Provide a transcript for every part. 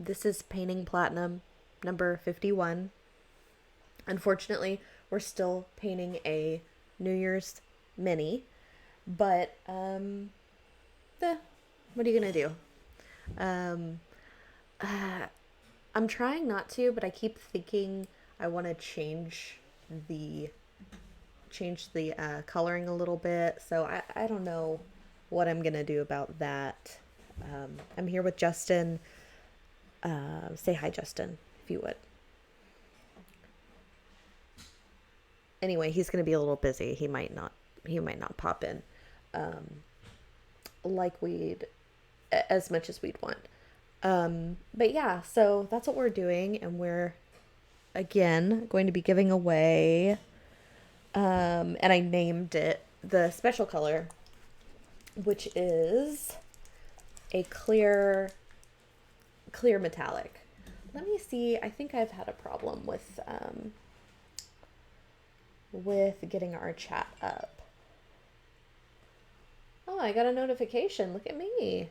This is painting platinum number 51. Unfortunately, we're still painting a New Year's mini, but what are you gonna do? Um, I'm trying not to, but I keep thinking I want to the coloring a little bit. So I don't know what I'm gonna do about that. I'm here with Justin. Say hi, Justin, if you would. Anyway, he's gonna be a little busy. He might not. He might not pop in, um, like we'd as much as we'd want. But yeah, so that's what we're doing, and we're again going to be giving away. And I named it the special color, which is a clear metallic. Let me see. I think I've had a problem with getting our chat up. Oh, I got a notification. Look at me.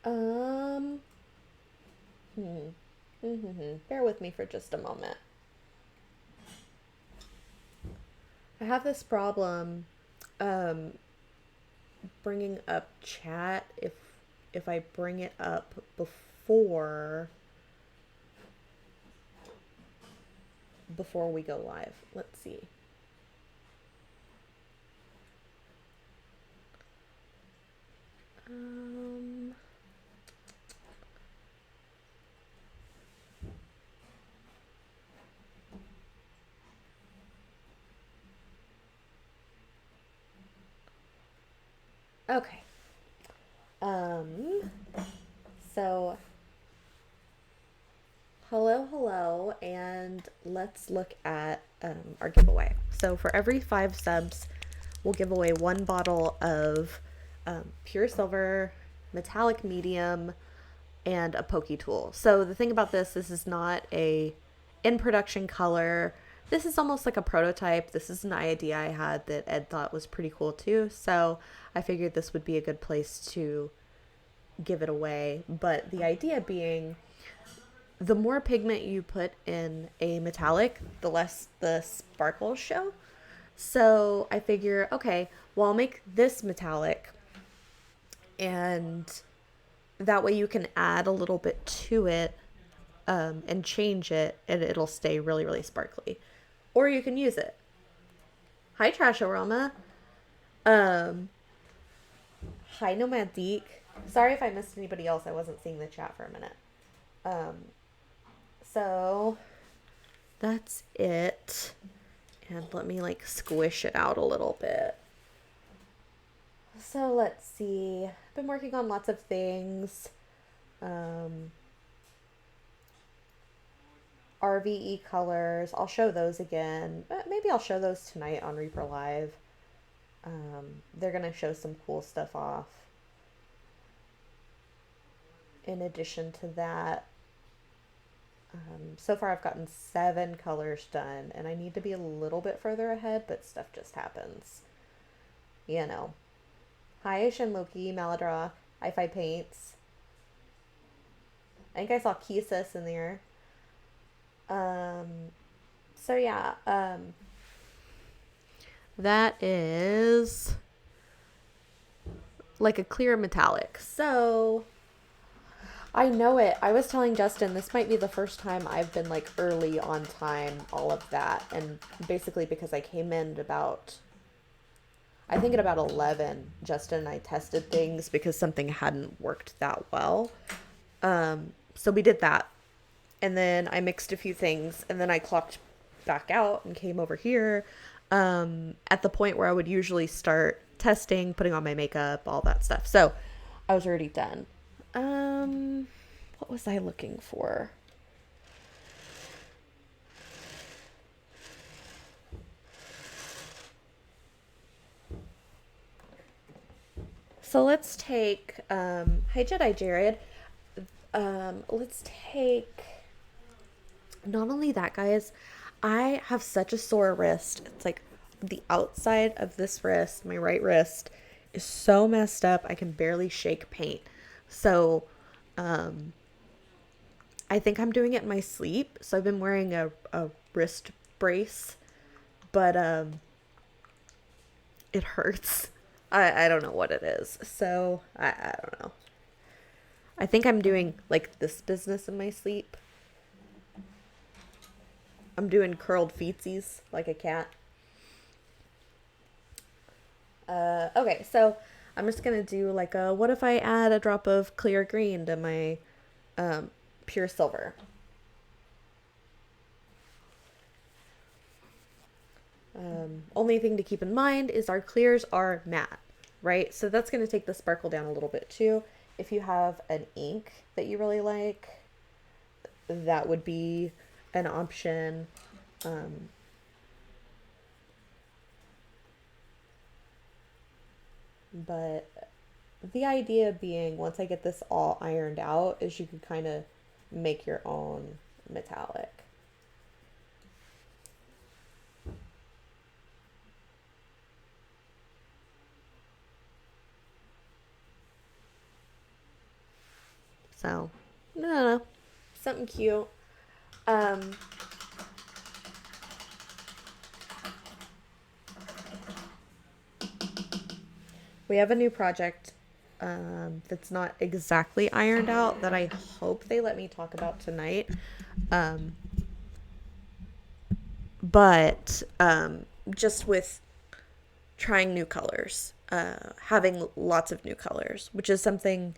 Um, Bear with me for just a moment. I have this problem bringing up chat if I bring it up before we go live. Let's see. Okay. So hello, and let's look at our giveaway. So for every 5 subs, we'll give away 1 bottle of pure silver, metallic medium, and a pokey tool. So the thing about this is not a in production color. This is almost like a prototype. This is an idea I had that Ed thought was pretty cool too. So I figured this would be a good place to give it away. But the idea being, the more pigment you put in a metallic, the less the sparkles show. So I figure, okay, well, I'll make this metallic, and that way you can add a little bit to it and change it, and it'll stay really, really sparkly. Or you can use it. Hi, Trash Aroma. Um, Hi, Nomadique. Sorry if I missed anybody else. I wasn't seeing the chat for a minute. So that's it. And let me like squish it out a little bit. So let's see. I've been working on lots of things. RVE colors. I'll show those again. Maybe I'll show those tonight on Reaper Live. They're going to show some cool stuff off. In addition to that, so far I've gotten 7 colors done, and I need to be a little bit further ahead, but stuff just happens. You know. Hi, Shinloki, Maladra, I5 Paints. I think I saw Kisis in there. So yeah, that is like a clear metallic. So I know it. I was telling Justin this might be the first time I've been like early on time, all of that. And basically because I came in I think at about 11, Justin and I tested things because something hadn't worked that well. So we did that. And then I mixed a few things, and then I clocked back out and came over here at the point where I would usually start testing, putting on my makeup, all that stuff. So I was already done. What was I looking for? So let's take, hi Jedi Jared. Let's take, not only that, guys, I have such a sore wrist. It's like the outside of this wrist, my right wrist, is so messed up. I can barely shake paint. So, I think I'm doing it in my sleep. So I've been wearing a wrist brace, but it hurts. I don't know what it is. So I don't know. I think I'm doing like this business in my sleep. I'm doing curled feetsies like a cat. Okay, so I'm just gonna do like a what if I add a drop of clear green to my pure silver. Only thing to keep in mind is our clears are matte, right? So that's going to take the sparkle down a little bit too. If you have an ink that you really like, that would be an option. Um, but the idea being, once I get this all ironed out, is you could kind of make your own metallic. So, no, something cute. Um, we have a new project that's not exactly ironed out that I hope they let me talk about tonight. Um, but just with trying new colors, having lots of new colors, which is something,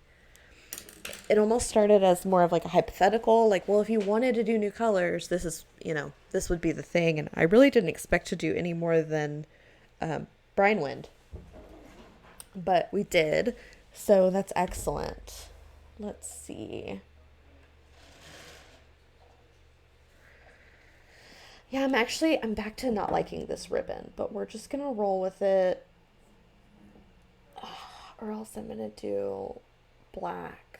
it almost started as more of like a hypothetical, like, well, if you wanted to do new colors, this is, this would be the thing. And I really didn't expect to do any more than Brine Wind, but we did. So that's excellent. Let's see. Yeah, I'm back to not liking this ribbon, but we're just gonna roll with it. Or else I'm gonna do black.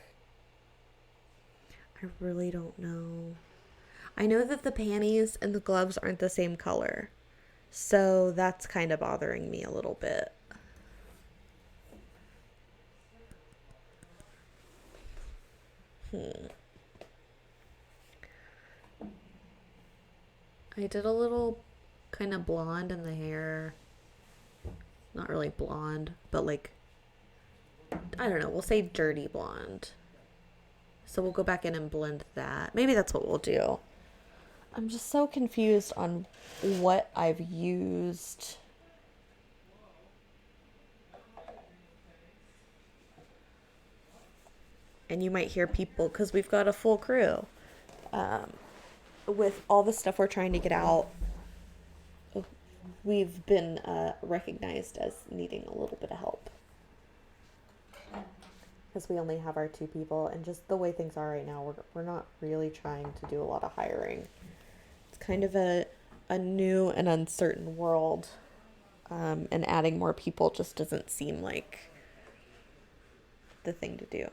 I really don't know. I know that the panties and the gloves aren't the same color, so that's kind of bothering me a little bit. I did a little kind of blonde in the hair. Not really blonde, but like, I don't know, we'll say dirty blonde. So we'll go back in and blend that. Maybe that's what we'll do. I'm just so confused on what I've used. And you might hear people, because we've got a full crew. With all the stuff we're trying to get out, we've been recognized as needing a little bit of help. Because we only have our two people, and just the way things are right now, we're not really trying to do a lot of hiring. It's kind of a new and uncertain world, and adding more people just doesn't seem like the thing to do.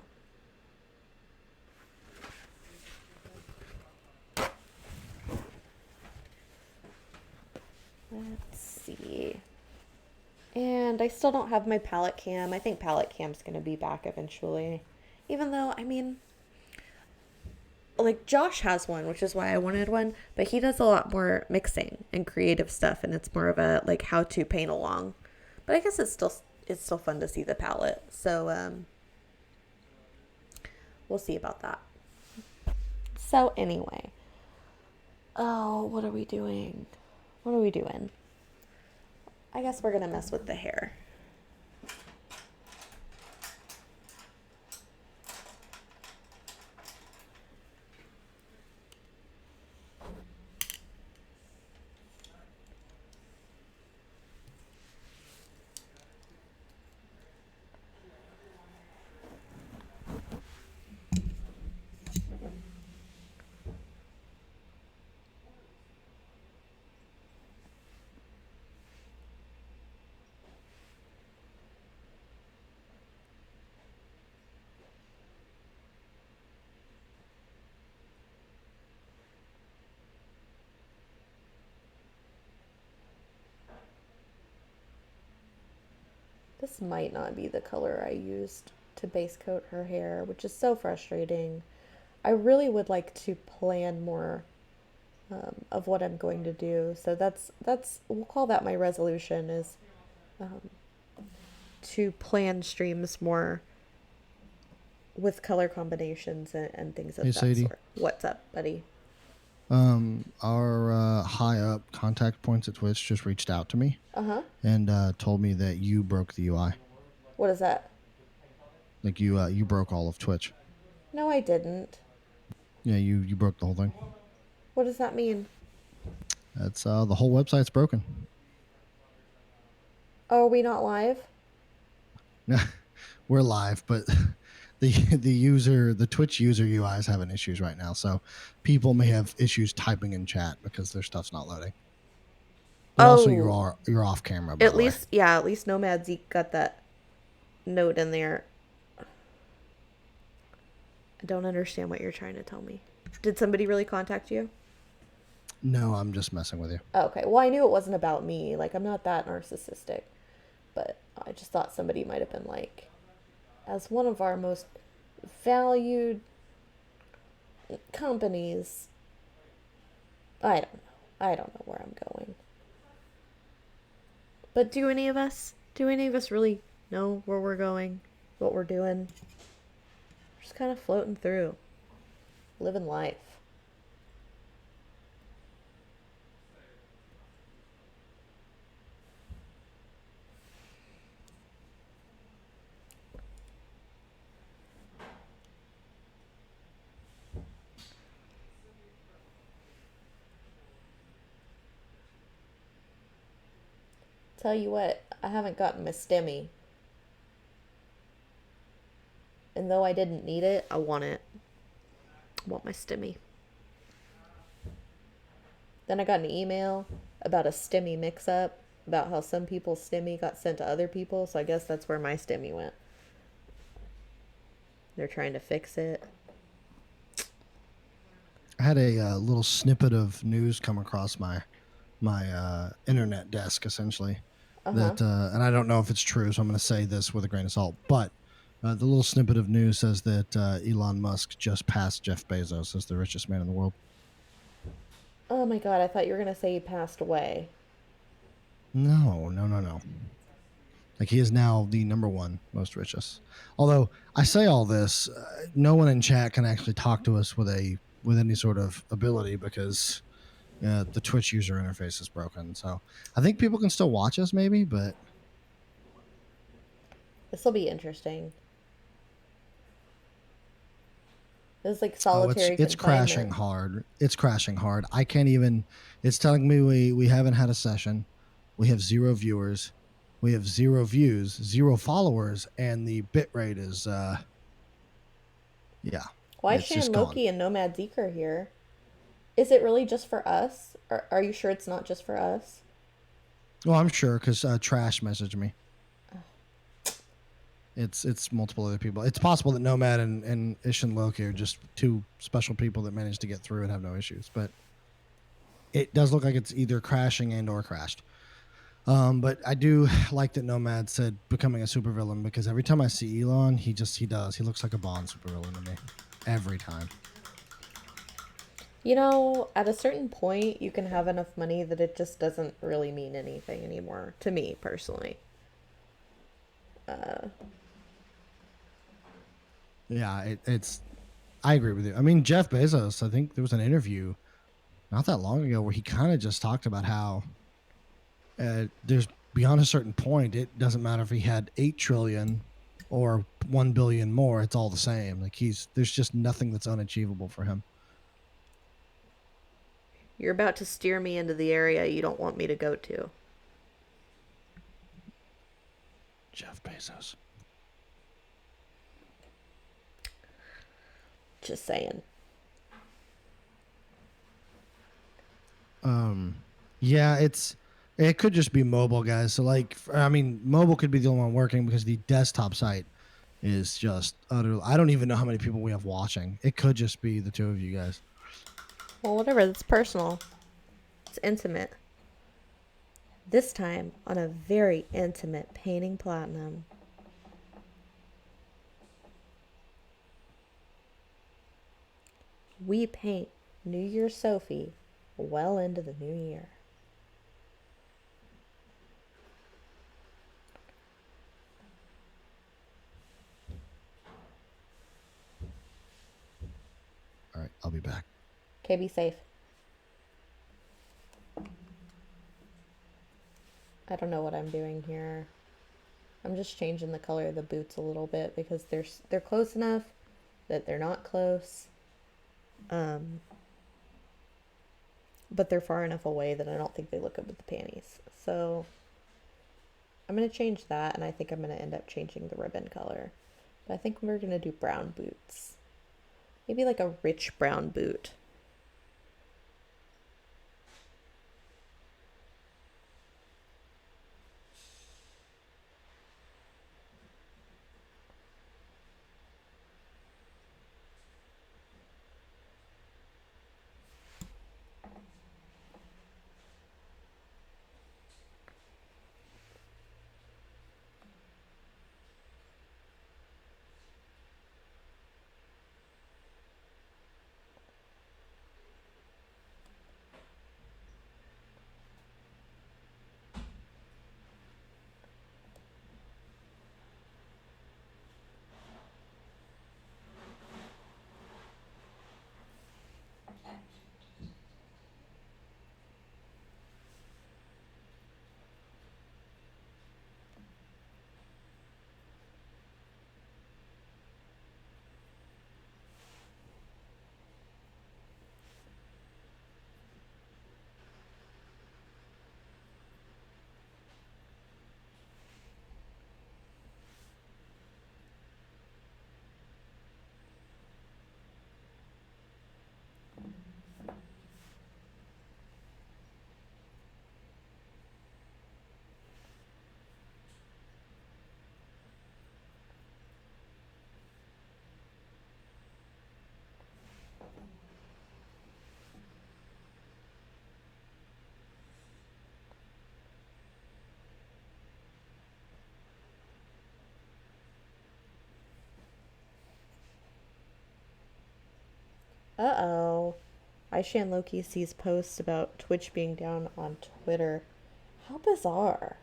Let's see. And I still don't have my palette cam. I think palette cam's going to be back eventually. Even though, I mean, like Josh has one, which is why I wanted one, but he does a lot more mixing and creative stuff, and it's more of a like how to paint along. But I guess it's still fun to see the palette. So we'll see about that. So anyway, oh, what are we doing? What are we doing? I guess we're gonna mess with the hair. This might not be the color I used to base coat her hair, which is so frustrating. I really would like to plan more of what I'm going to do. So that's we'll call that my resolution is to plan streams more with color combinations and things Hey of that Sadie, sort. What's up, buddy? our high up contact points at Twitch just reached out to me Uh huh. and told me that you broke the UI. What is that? Like you broke all of Twitch. No, I didn't. Yeah, you broke the whole thing. What does that mean? That's the whole website's broken. Oh, are we not live? We're live, but the Twitch user UI is having issues right now. So people may have issues typing in chat because their stuff's not loading. But also Oh, you're off camera, by at the way. least yeah, at least Nomad Zeke got that note in there. I don't understand what you're trying to tell me. Did somebody really contact you? No, I'm just messing with you. Oh, okay. Well, I knew it wasn't about me. Like, I'm not that narcissistic. But I just thought somebody might have been like, as one of our most valued companies, I don't know. I don't know where I'm going. But do any of us really know where we're going? What we're doing? We're just kind of floating through, living life. Tell you what, I haven't gotten my stimmy. And though I didn't need it, I want it. I want my stimmy. Then I got an email about a stimmy mix up, about how some people's stimmy got sent to other people, so I guess that's where my stimmy went. They're trying to fix it. I had a little snippet of news come across my internet desk essentially Uh huh. that and I don't know if it's true, so I'm going to say this with a grain of salt, but the little snippet of news says that Elon Musk just passed Jeff Bezos as the richest man in the world. Oh my god, I thought you were gonna say he passed away. No, no, no, no. Like he is now the number one most richest. Although I say all this, no one in chat can actually talk to us with any sort of ability because the Twitch user interface is broken. So I think people can still watch us, maybe, but This will be interesting. This is like oh, solitary it's crashing confinement. hard. It's crashing hard. I can't even. It's telling me we haven't had a session. We have 0 viewers. We have 0 views, 0 followers, and the bit rate is yeah, Why is it's just Shan gone. Loki and Nomad Zeker here? Is it really just for us? Or are you sure it's not just for us? Well, I'm sure because Trash messaged me. It's multiple other people. It's possible that Nomad and Ish and Loki are just two special people that managed to get through and have no issues. But it does look like it's either crashing and or crashed. But I do like that Nomad said becoming a supervillain because every time I see Elon, he does. He looks like a Bond supervillain to me. Every time. You know, at a certain point, you can have enough money that it just doesn't really mean anything anymore, to me personally. Yeah, it's. I agree with you. I mean, Jeff Bezos. I think there was an interview not that long ago where he kind of just talked about how there's beyond a certain point, it doesn't matter if he had 8 trillion or 1 billion more. It's all the same. Like there's just nothing that's unachievable for him. You're about to steer me into the area you don't want me to go to. Jeff Bezos. Just saying. Yeah, it could just be mobile, guys. So like, I mean, mobile could be the only one working because the desktop site is just utter. I don't even know how many people we have watching. It could just be the two of you guys. Well, whatever, that's personal. It's intimate. This time on a very intimate painting platinum. We paint New Year Sophie well into the new year. All right, I'll be back. Okay, be safe. I don't know what I'm doing here. I'm just changing the color of the boots a little bit because they're close enough that they're not close. But they're far enough away that I don't think they look good with the panties. So I'm going to change that, and I think I'm going to end up changing the ribbon color. But I think we're going to do brown boots. Maybe like a rich brown boot. Uh-oh. Aishan Loki sees posts about Twitch being down on Twitter. How bizarre.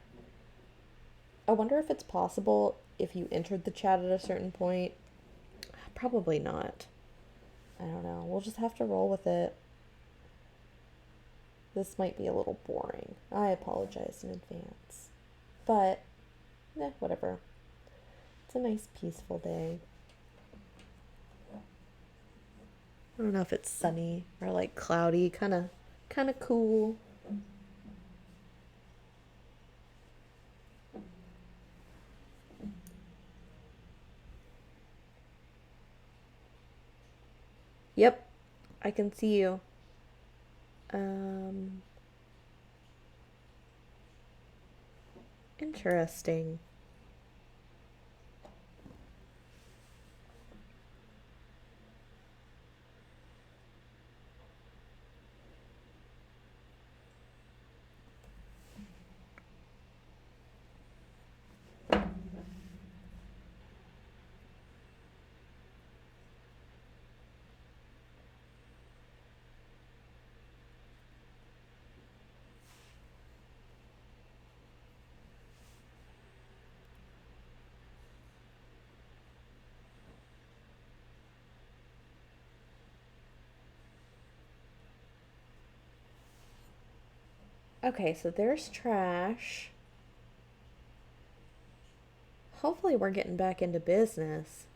I wonder if it's possible if you entered the chat at a certain point. Probably not. I don't know. We'll just have to roll with it. This might be a little boring. I apologize in advance. But, whatever. It's a nice, peaceful day. I don't know if it's sunny or like cloudy, kind of cool. Yep, I can see you. Interesting. Okay, so there's trash. Hopefully we're getting back into business.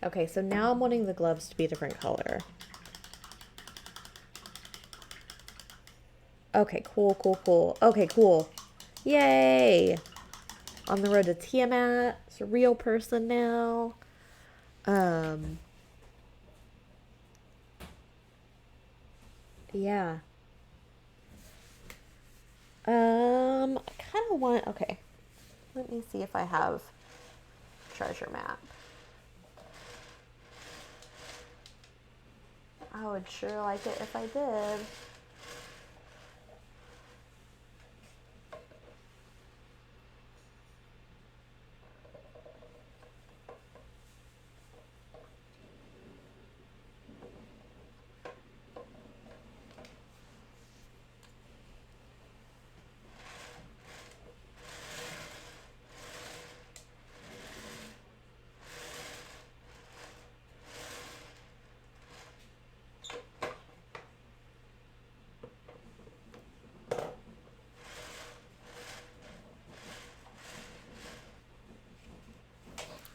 Okay, so now I'm wanting the gloves to be a different color. Okay, cool. Okay, cool. Yay! On the road to Tiamat. It's a real person now. Um, yeah. I kind of want. Okay, let me see if I have treasure map. I would sure like it if I did.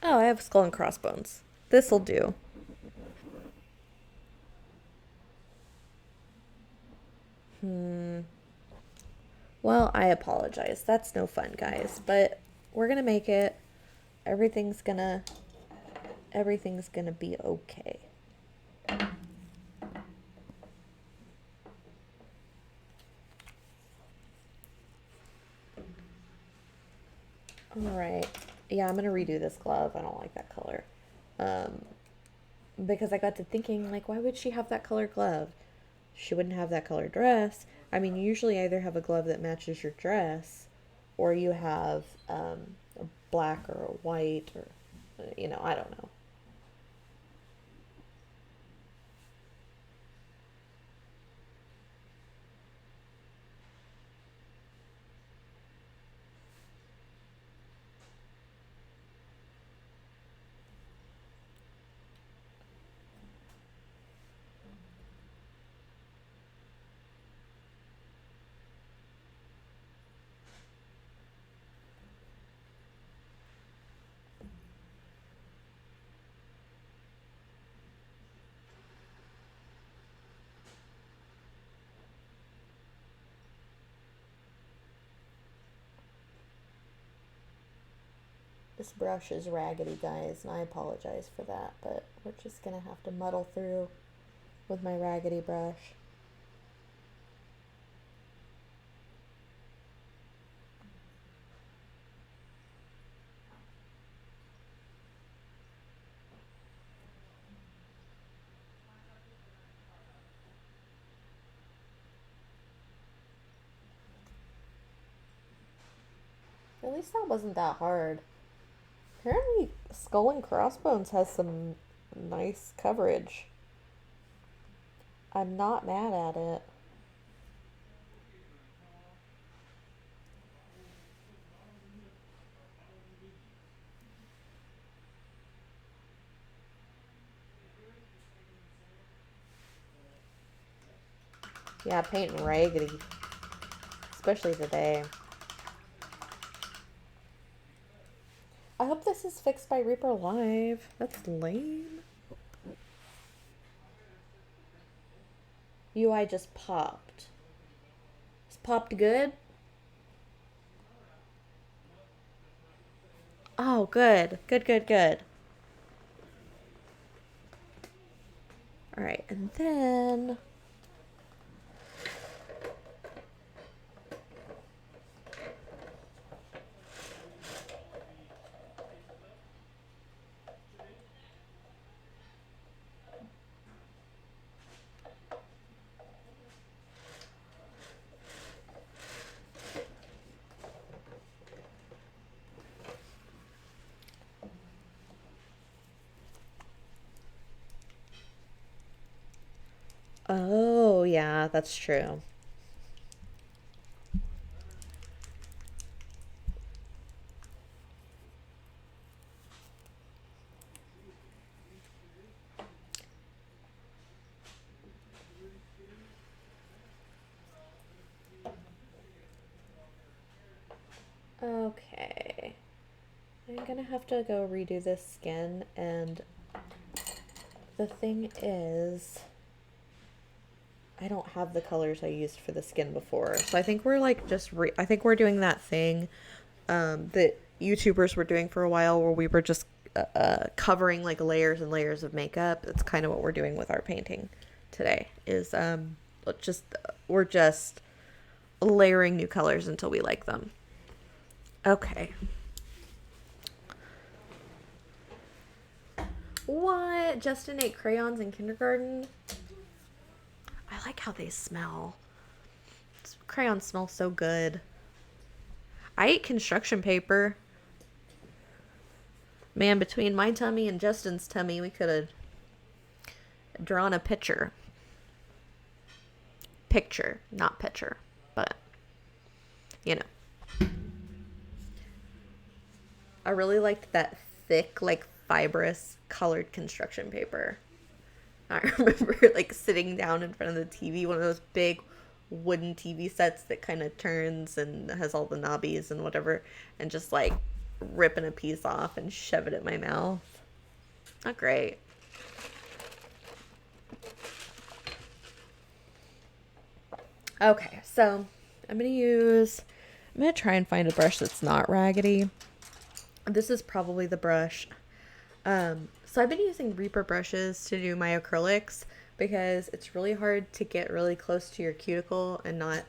Oh, I have skull and crossbones. This'll do. Well, I apologize. That's no fun, guys. But we're gonna make it. Everything's gonna everything's gonna be okay. All right. Yeah, I'm gonna redo this glove. I don't like that color. Um, because I got to thinking, like, why would she have that color glove? She wouldn't have that color dress. I mean, you usually either have a glove that matches your dress, or you have a black or a white, or I don't know. This brush is raggedy, guys, and I apologize for that, but we're just gonna have to muddle through with my raggedy brush. At least that wasn't that hard. Apparently, Skull and Crossbones has some nice coverage. I'm not mad at it. Yeah, painting raggedy, especially today. I hope this is fixed by Reaper Live. That's lame. UI just popped. It's popped good? Oh, good. Good, good, good. Alright, and then... Oh, yeah, that's true. Okay. I'm gonna have to go redo this skin, and the thing is, I don't have the colors I used for the skin before. So I think we're like I think we're doing that thing that YouTubers were doing for a while, where we were just covering like layers and layers of makeup. That's kind of what we're doing with our painting today. Is just we're just layering new colors until we like them. Okay. What? Justin ate crayons in kindergarten? I like how they smell. Crayons smell so good. I ate construction paper. Man, between my tummy and Justin's tummy, we could have drawn a picture. Picture, not picture. But, you know. I really liked that thick, like fibrous colored construction paper. I remember like sitting down in front of the TV, one of those big wooden TV sets that kind of turns and has all the knobbies and whatever, and just like ripping a piece off and shove it in my mouth. Not great. Okay, so I'm gonna try and find a brush that's not raggedy. This is probably the brush. So I've been using Reaper brushes to do my acrylics because it's really hard to get really close to your cuticle and not,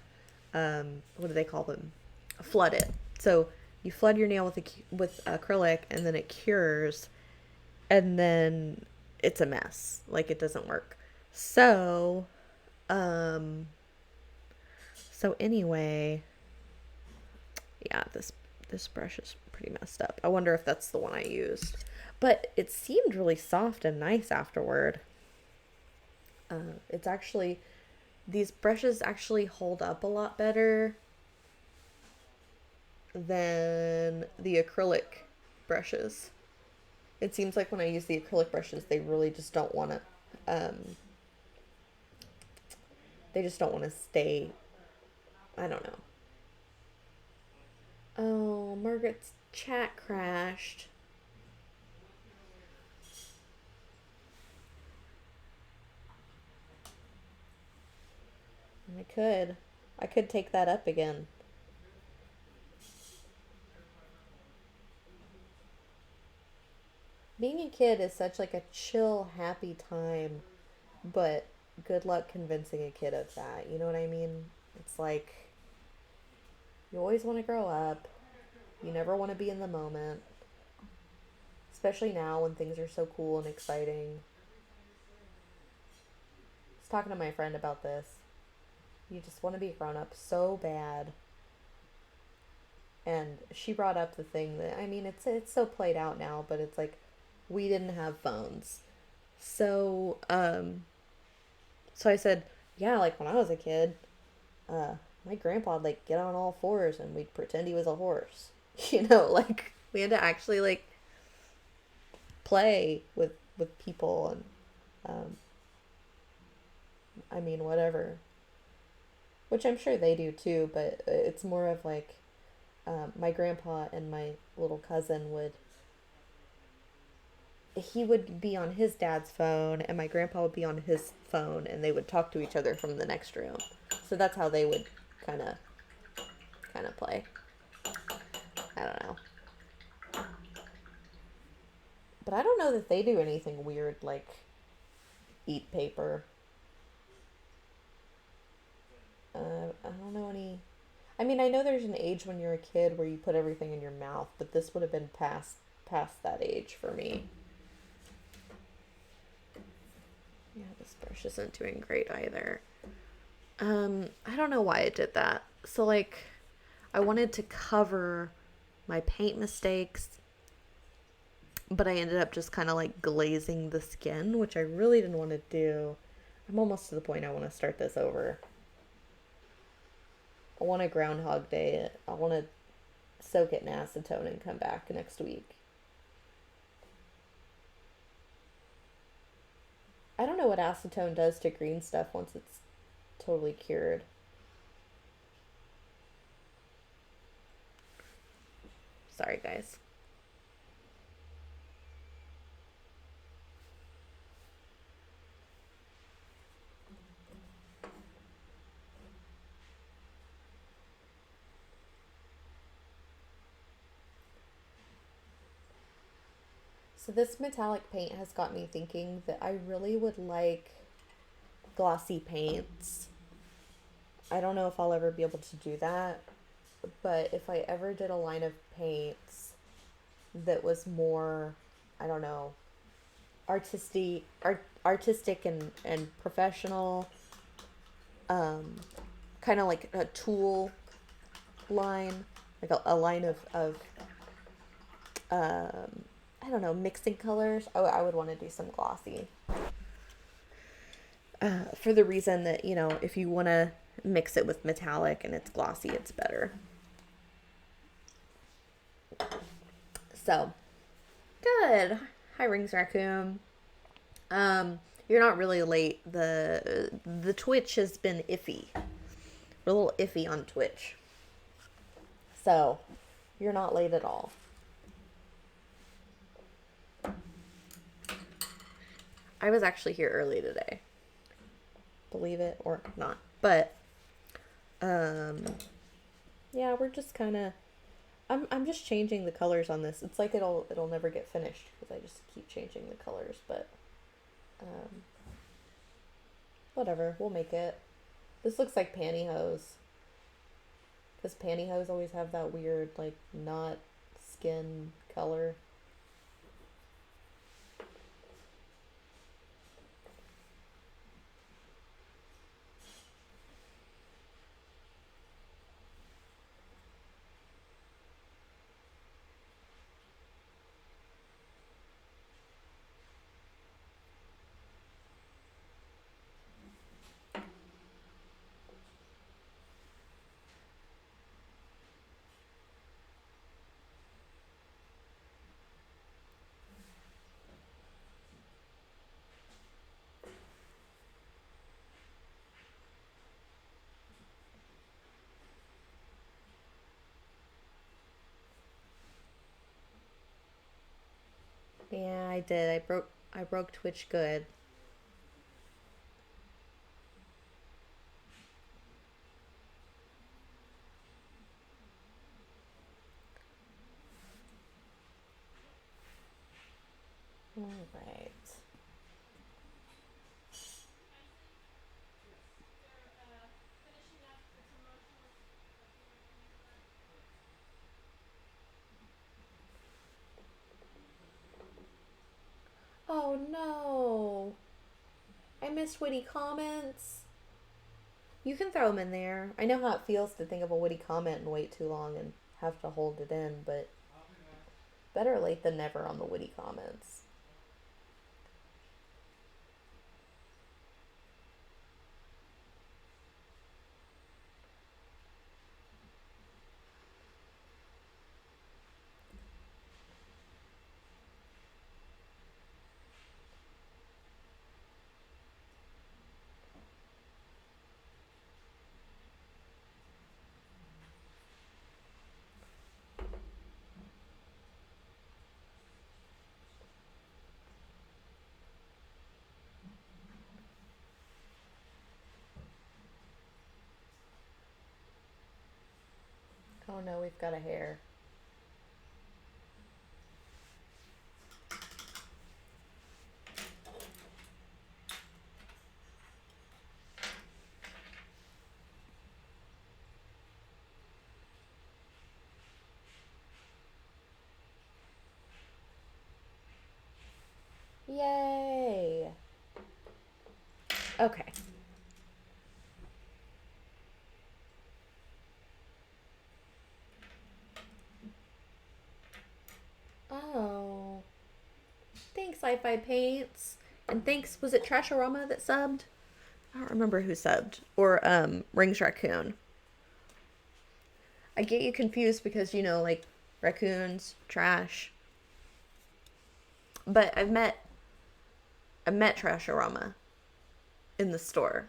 what do they call them? Flood it. So you flood your nail with acrylic and then it cures and then it's a mess. Like it doesn't work. So, um, so anyway, yeah, this brush is pretty messed up. I wonder if that's the one I used. But it seemed really soft and nice afterward. It's actually, these brushes actually hold up a lot better than the acrylic brushes. It seems like when I use the acrylic brushes, they really just don't want to, they just don't want to stay, I don't know. Oh, Margaret's chat crashed. I could. I could take that up again. Being a kid is such like a chill, happy time, but good luck convincing a kid of that. You know what I mean? It's like you always want to grow up. You never want to be in the moment. Especially now when things are so cool and exciting. I was talking to my friend about this. You just want to be grown up so bad. And she brought up the thing that, I mean, it's so played out now, but it's like we didn't have phones. So, so I said, yeah, like when I was a kid, my grandpa would like get on all fours and we'd pretend he was a horse. You know, like we had to actually like play with people and I mean whatever. Which I'm sure they do too, but it's more of like my grandpa and my little cousin he would be on his dad's phone and my grandpa would be on his phone and they would talk to each other from the next room. So that's how they would kind of play. I don't know. But I don't know that they do anything weird like eat paper. I don't know any. I mean, I know there's an age when you're a kid where you put everything in your mouth, but this would have been past that age for me. Yeah, this brush isn't doing great either. I don't know why I did that. So like, I wanted to cover my paint mistakes, but I ended up just kind of like glazing the skin, which I really didn't want to do. I'm almost to the point I want to start this over. I want to Groundhog Day it. I want to soak it in acetone and come back next week. I don't know what acetone does to green stuff once it's totally cured. Sorry, guys. So this metallic paint has got me thinking that I really would like glossy paints. I don't know if I'll ever be able to do that, but if I ever did a line of paints that was more, I don't know, artistic and professional, um, kind of like a tool line, like a line of I don't know, mixing colors. I would want to do some glossy. For the reason that, you know, if you want to mix it with metallic and it's glossy, it's better. So, good. Hi, Rings Raccoon. You're not really late. The Twitch has been iffy. We're a little iffy on Twitch. So, you're not late at all. I was actually here early today. Believe it or not. But um yeah, we're just kind of I'm just changing the colors on this. It's like it'll never get finished because I just keep changing the colors, but um whatever, we'll make it. This looks like pantyhose. Cuz pantyhose always have that weird like not skin color. Yeah, I did. I broke Twitch good. All right. Oh no. I missed witty comments. You can throw them in there. I know how it feels to think of a witty comment and wait too long and have to hold it in, but better late than never on the witty comments. Oh no, we've got a hair. Yay! Okay. Oh. Thanks, Sci-Fi Paints. And thanks, was it Trasharama that subbed? I don't remember who subbed. Or Rings Raccoon. I get you confused because, you know, like raccoons, trash. But I met Trasharama in the store.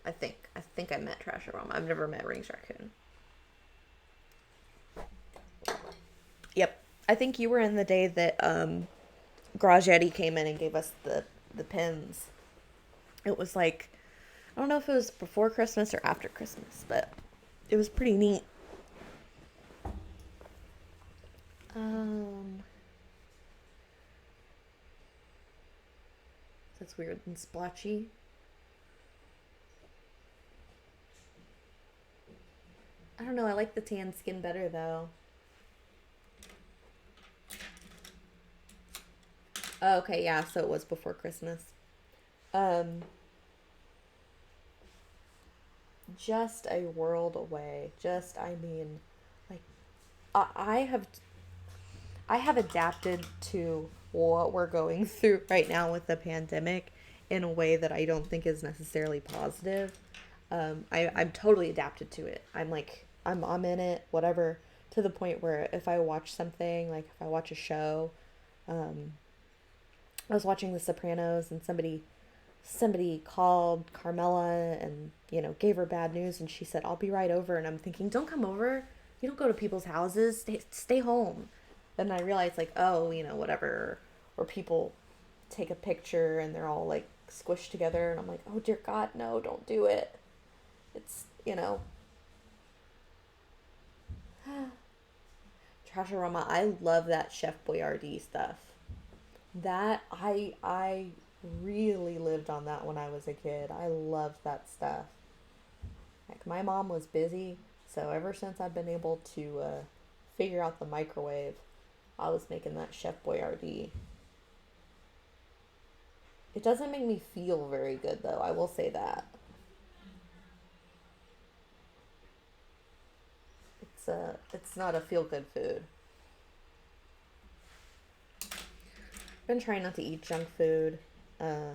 I think. I think I met Trasharama. I've never met Rings Raccoon. Yep. I think you were in the day that Grajetti came in and gave us the pins. It was like, I don't know if it was before Christmas or after Christmas, but it was pretty neat. Um It's weird and splotchy. I don't know. I like the tan skin better though. Oh, okay, yeah. So it was before Christmas. Um, just a world away. Just, I mean, like I, I have I have adapted to what we're going through right now with the pandemic in a way that I don't think is necessarily positive. I'm totally adapted to it. I'm like, I'm in it, whatever, to the point where if I watch something, like if I watch a show, um, I was watching The Sopranos and somebody called Carmela and, gave her bad news and she said, I'll be right over. And I'm thinking, don't come over. You don't go to people's houses. Stay home. Then I realized, like, oh, whatever. Or people take a picture and they're all like squished together. And I'm like, oh, dear God, no, don't do it. It's. Trasharama, I love that Chef Boyardee stuff. That I really lived on that when I was a kid. I loved that stuff. Like my mom was busy, so ever since I've been able to figure out the microwave, I was making that Chef Boyardee. It doesn't make me feel very good though. I will say that. It's not a feel good food. Been trying not to eat junk food. Uh,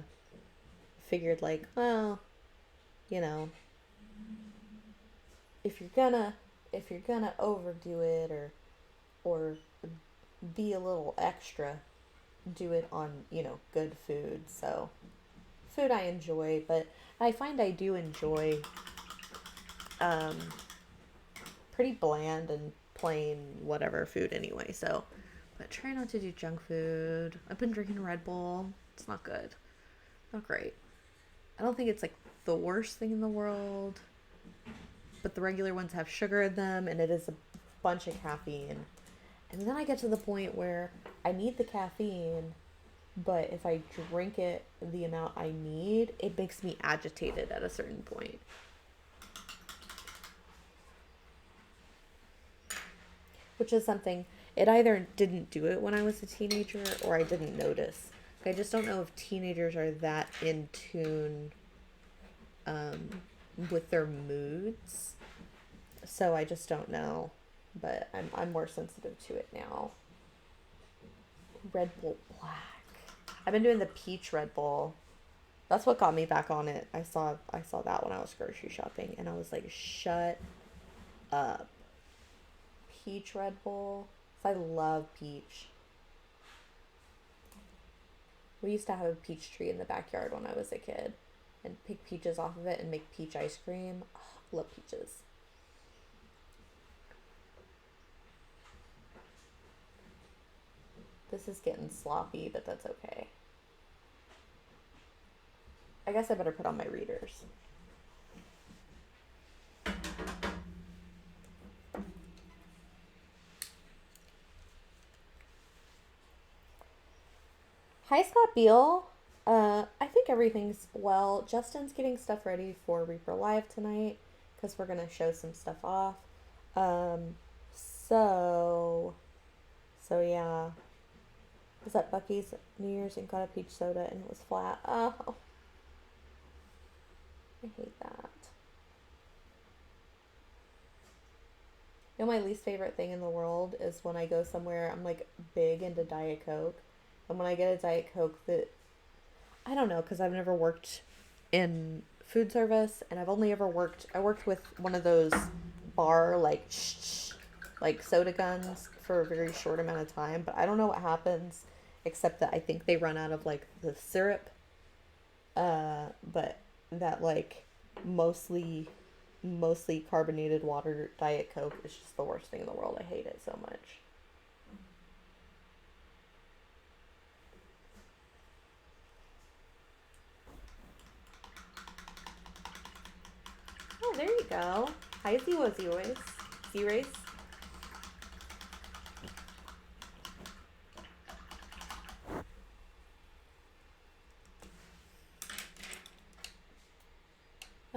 Figured like, well, you know, if you're gonna if you're gonna overdo it or be a little extra, do it on, good food. So, food I enjoy, but I find I do enjoy um pretty bland and plain whatever food anyway. So, but try not to do junk food. I've been drinking Red Bull. It's not good. Not great. I don't think it's like the worst thing in the world, but the regular ones have sugar in them and it is a bunch of caffeine. And then I get to the point where I need the caffeine, but if I drink it the amount I need, it makes me agitated at a certain point. Which is something, it either didn't do it when I was a teenager or I didn't notice. I just don't know if teenagers are that in tune um, with their moods. So I just don't know. But I'm more sensitive to it now. Red Bull Black. I've been doing the peach Red Bull. That's what got me back on it. I saw that when I was grocery shopping and I was like, shut up. Peach Red Bull. I love peach. We used to have a peach tree in the backyard when I was a kid and pick peaches off of it and make peach ice cream. Oh, love peaches. This is getting sloppy, but that's okay. I guess I better put on my readers. Hi, Scott Beal. I think everything's well. Justin's getting stuff ready for Reaper Live tonight because we're gonna show some stuff off. Um, so, so yeah. I was at Bucky's New Year's and got a peach soda and it was flat. Oh, I hate that. My least favorite thing in the world is when I go somewhere, I'm like big into Diet Coke. And when I get a Diet Coke that, I don't know, because I've never worked in food service and I worked with one of those bar, like, like soda guns for a very short amount of time. But I don't know what happens except that I think they run out of like the syrup. But that like mostly carbonated water Diet Coke is just the worst thing in the world. I hate it so much. Oh, there you go. Hi, Z-Race. Z-Race.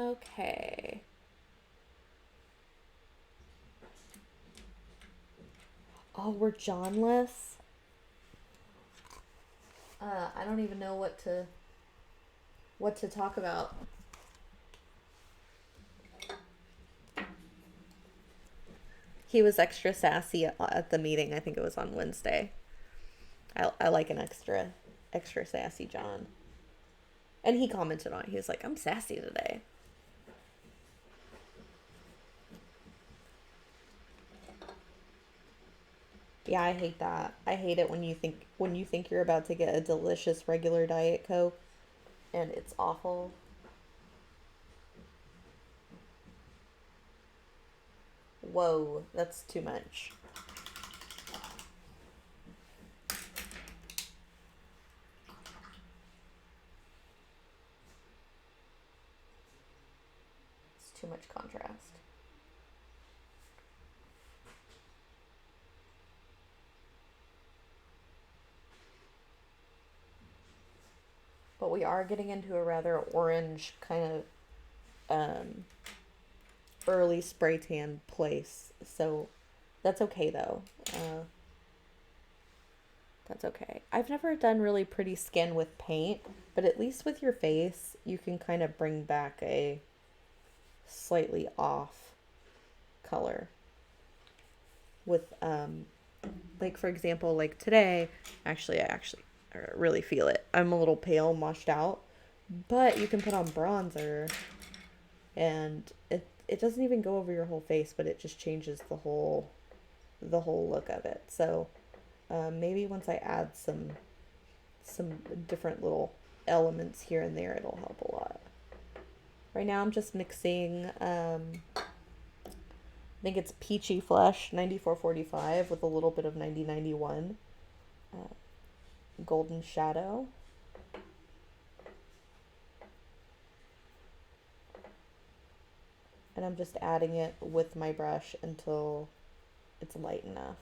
Okay. Oh, we're Johnless. I don't even know what to talk about. He was extra sassy at the meeting. I think it was on Wednesday. I like an extra sassy John. And he commented on it. He was like, "I'm sassy today." Yeah, I hate that. I hate it when you think you're about to get a delicious regular Diet Coke and it's awful. Whoa, that's too much. It's too much contrast. But we are getting into a rather orange kind of um, early spray tan place. So that's okay though. That's okay. I've never done really pretty skin with paint, but at least with your face, you can kind of bring back a slightly off color with like for example, like today, I really feel it. I'm a little pale, washed out, but you can put on bronzer and it doesn't even go over your whole face, but it just changes the whole look of it. So maybe once I add some different little elements here and there, it'll help a lot. Right now, I'm just mixing. I think it's Peachy Flesh 9445 with a little bit of 9091 Golden Shadow. And I'm just adding it with my brush until it's light enough.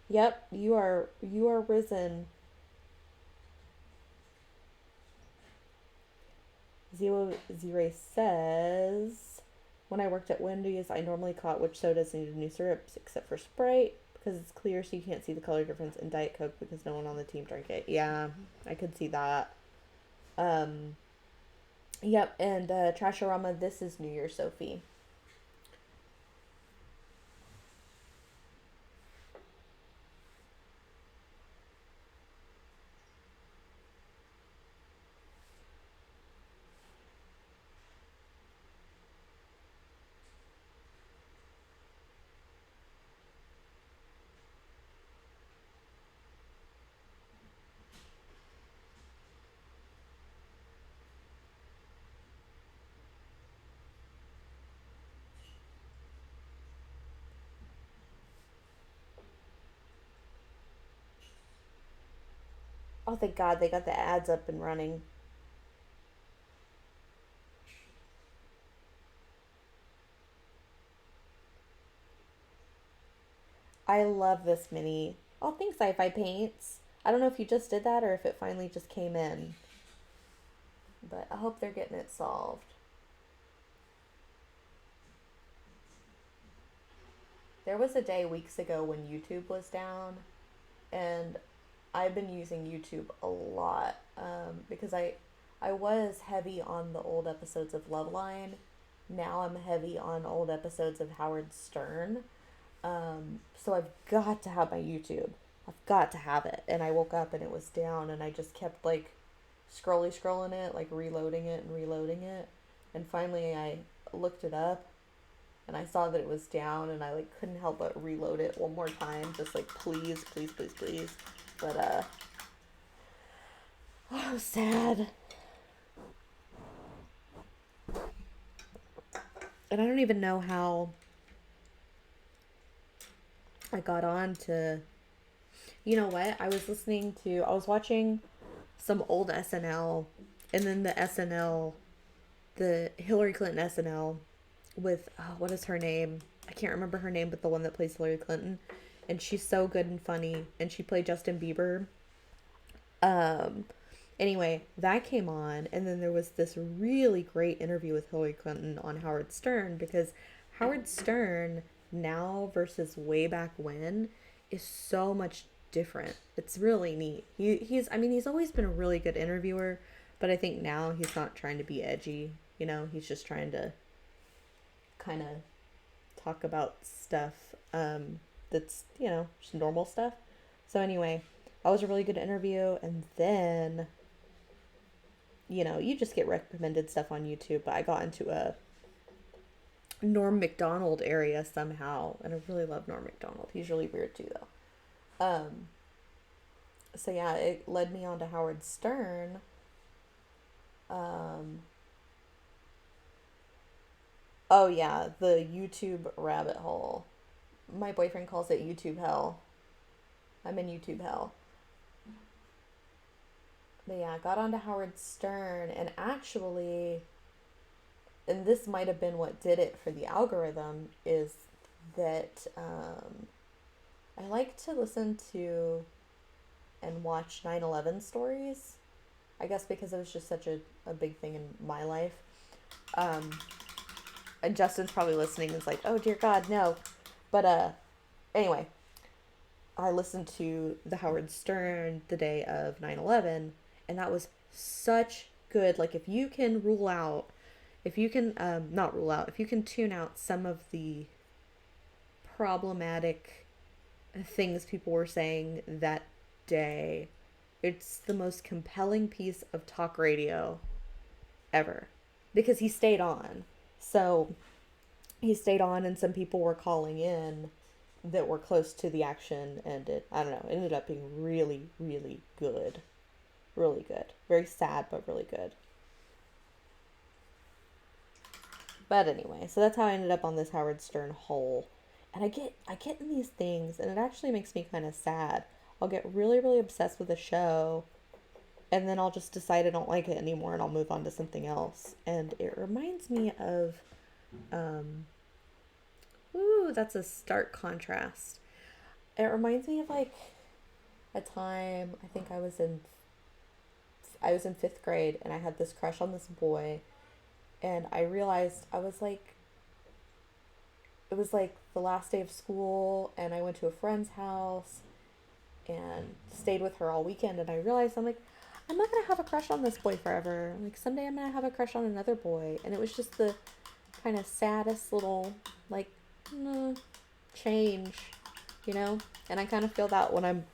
Yep, you are risen. Zero says, when I worked at Wendy's, I normally caught which sodas needed new syrups except for Sprite because it's clear so you can't see the color difference, in Diet Coke because no one on the team drank it. Yeah, I could see that. Um, yep, and Trashorama, this is New Year, Sophie. Oh, thank God they got the ads up and running. I love this mini. Oh, thanks, Sci-Fi Paints. I don't know if you just did that or if it finally just came in, but I hope they're getting it solved. There was a day weeks ago when YouTube was down, and I've been using YouTube a lot because I was heavy on the old episodes of Loveline. Now I'm heavy on old episodes of Howard Stern. So I've got to have my YouTube. I've got to have it. And I woke up and it was down, and I just kept like scrolling it, like reloading it and reloading it. And finally I looked it up and I saw that it was down, and I like couldn't help but reload it one more time, just like please, please, please, please. But oh, sad. And I don't even know how I got on to. You know what? I was watching some old SNL, and then the Hillary Clinton SNL with, oh, what is her name? I can't remember her name, but the one that plays Hillary Clinton. And she's so good and funny. And she played Justin Bieber. Um, Anyway, that came on, and then there was this really great interview with Hillary Clinton on Howard Stern, because Howard Stern now versus way back when is so much different. It's really neat. He's I mean, he's always been a really good interviewer, but I think now he's not trying to be edgy, you know, he's just trying to kind of talk about stuff that's, you know, just normal stuff. So anyway, that was a really good interview, and then, you know, you just get recommended stuff on YouTube, but I got into a Norm Macdonald area somehow, and I really love Norm Macdonald. He's really weird too, though. So yeah, it led me on to Howard Stern. Um, oh yeah, the YouTube rabbit hole. My boyfriend calls it YouTube hell. I'm in YouTube hell. But yeah, I got onto Howard Stern, and actually, and this might have been what did it for the algorithm, is that I like to listen to and watch 9/11 stories. I guess because it was just such a big thing in my life. Um, and Justin's probably listening and is like, oh dear God, no. But anyway, I listened to the Howard Stern the day of 9/11, and that was such good. Like, if you can rule out, if you can, not rule out, if you can tune out some of the problematic things people were saying that day, it's the most compelling piece of talk radio ever, because he stayed on. So he stayed on, and some people were calling in that were close to the action, and it, I don't know, it ended up being really, really good. Really good. Very sad, but really good. But anyway, so that's how I ended up on this Howard Stern hole. And I get in these things, and it actually makes me kind of sad. I'll get really, really obsessed with a show, and then I'll just decide I don't like it anymore, and I'll move on to something else. And it reminds me of, um, ooh, that's a stark contrast. It reminds me of like a time, I think I was in fifth grade, and I had this crush on this boy, and I realized I was like, it was like the last day of school, and I went to a friend's house and stayed with her all weekend, and I realized, I'm like, I'm not gonna have a crush on this boy forever. Like, someday I'm gonna have a crush on another boy. And it was just the kind of saddest little, like, mm, change, you know? And I kind of feel that when I'm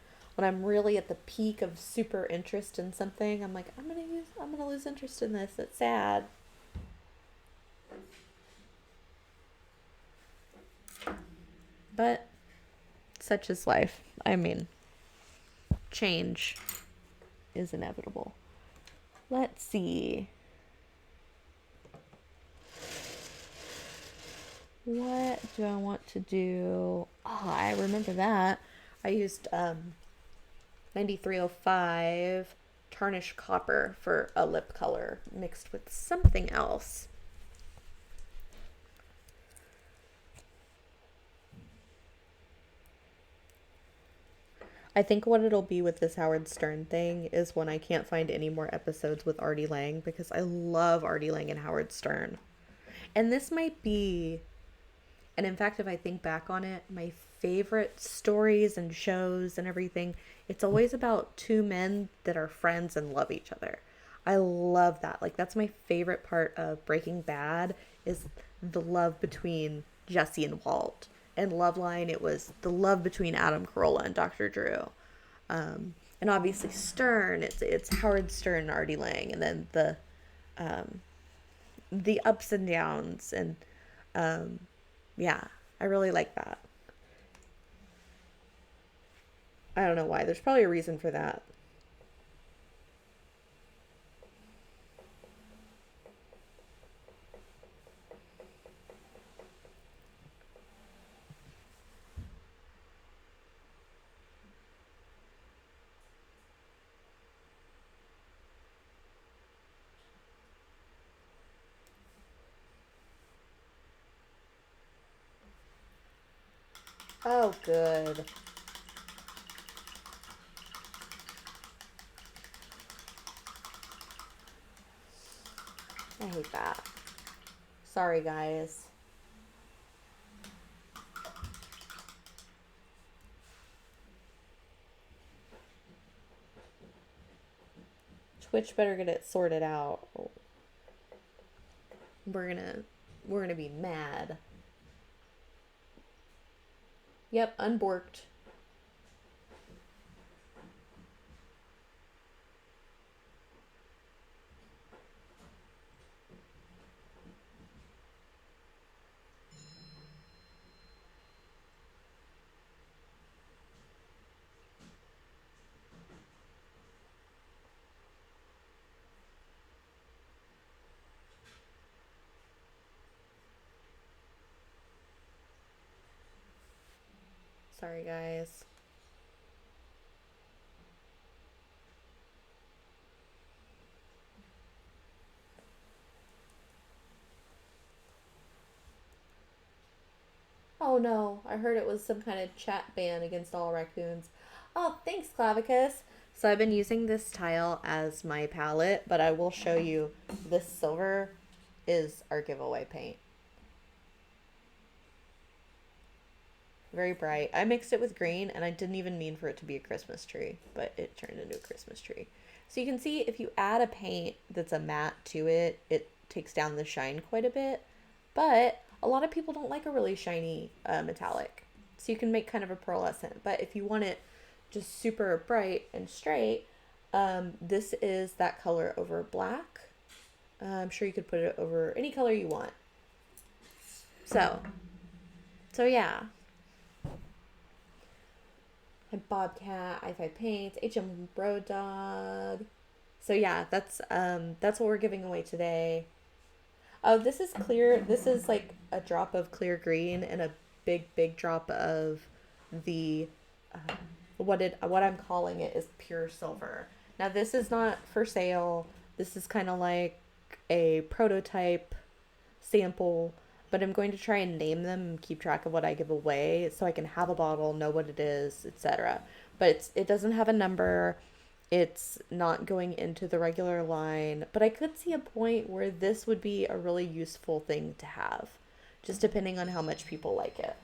really at the peak of super interest in something, I'm like, I'm gonna lose interest in this. It's sad. But such is life. I mean, change is inevitable. Let's see. What do I want to do? Oh, I remember that. I used 9305 tarnished copper for a lip color mixed with something else. I think what it'll be with this Howard Stern thing is when I can't find any more episodes with Artie Lang, because I love Artie Lang and Howard Stern. And this might be, and in fact, if I think back on it, my favorite stories and shows and everything, it's always about two men that are friends and love each other. I love that. Like, that's my favorite part of Breaking Bad, is the love between Jesse and Walt. And Loveline, it was the love between Adam Carolla and Dr. Drew. And obviously Stern, it's Howard Stern and Artie Lang, and then the ups and downs, and yeah, I really like that. I don't know why. There's probably a reason for that. Oh, good. hate that. Sorry, guys. Twitch better get it sorted out. We're gonna be mad. Yep, unborked. Sorry, guys. Oh no, I heard it was some kind of chat ban against all raccoons. Oh, thanks, Clavicus. So I've been using this tile as my palette, but I will show you this silver is our giveaway paint. Very bright. I mixed it with green, and I didn't even mean for it to be a Christmas tree, but it turned into a Christmas tree. So you can see if you add a paint that's a matte to it, it takes down the shine quite a bit. But a lot of people don't like a really shiny metallic. So you can make kind of a pearlescent. But if you want it just super bright and straight, this is that color over black. I'm sure you could put it over any color you want. So yeah. Bobcat, i5 Paints, HM Road Dog. So yeah, that's what we're giving away today. Oh, this is clear. This is like a drop of clear green and a big drop of the what I'm calling it is pure silver. Now this is not for sale. This is kind of like a prototype sample, but I'm going to try and name them and keep track of what I give away so I can have a bottle, know what it is, etc. But it doesn't have a number. It's not going into the regular line, but I could see a point where this would be a really useful thing to have, just depending on how much people like it.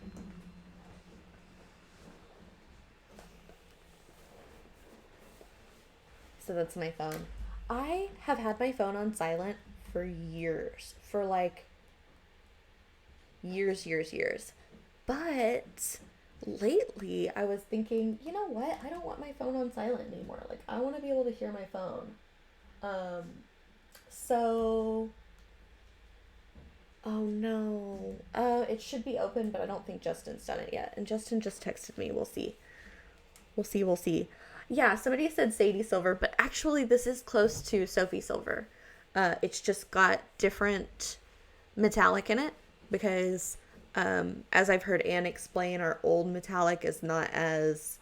So that's my phone. I have had my phone on silent for years, for like years. But lately I was thinking, you know what? I don't want my phone on silent anymore. Like I want to be able to hear my phone. So oh no. It should be open, but I don't think Justin's done it yet. And Justin just texted me. We'll see. We'll see. Yeah, somebody said Sadie Silver, but actually this is close to Sophie Silver. It's just got different metallic in it because as I've heard Anne explain, our old metallic is not as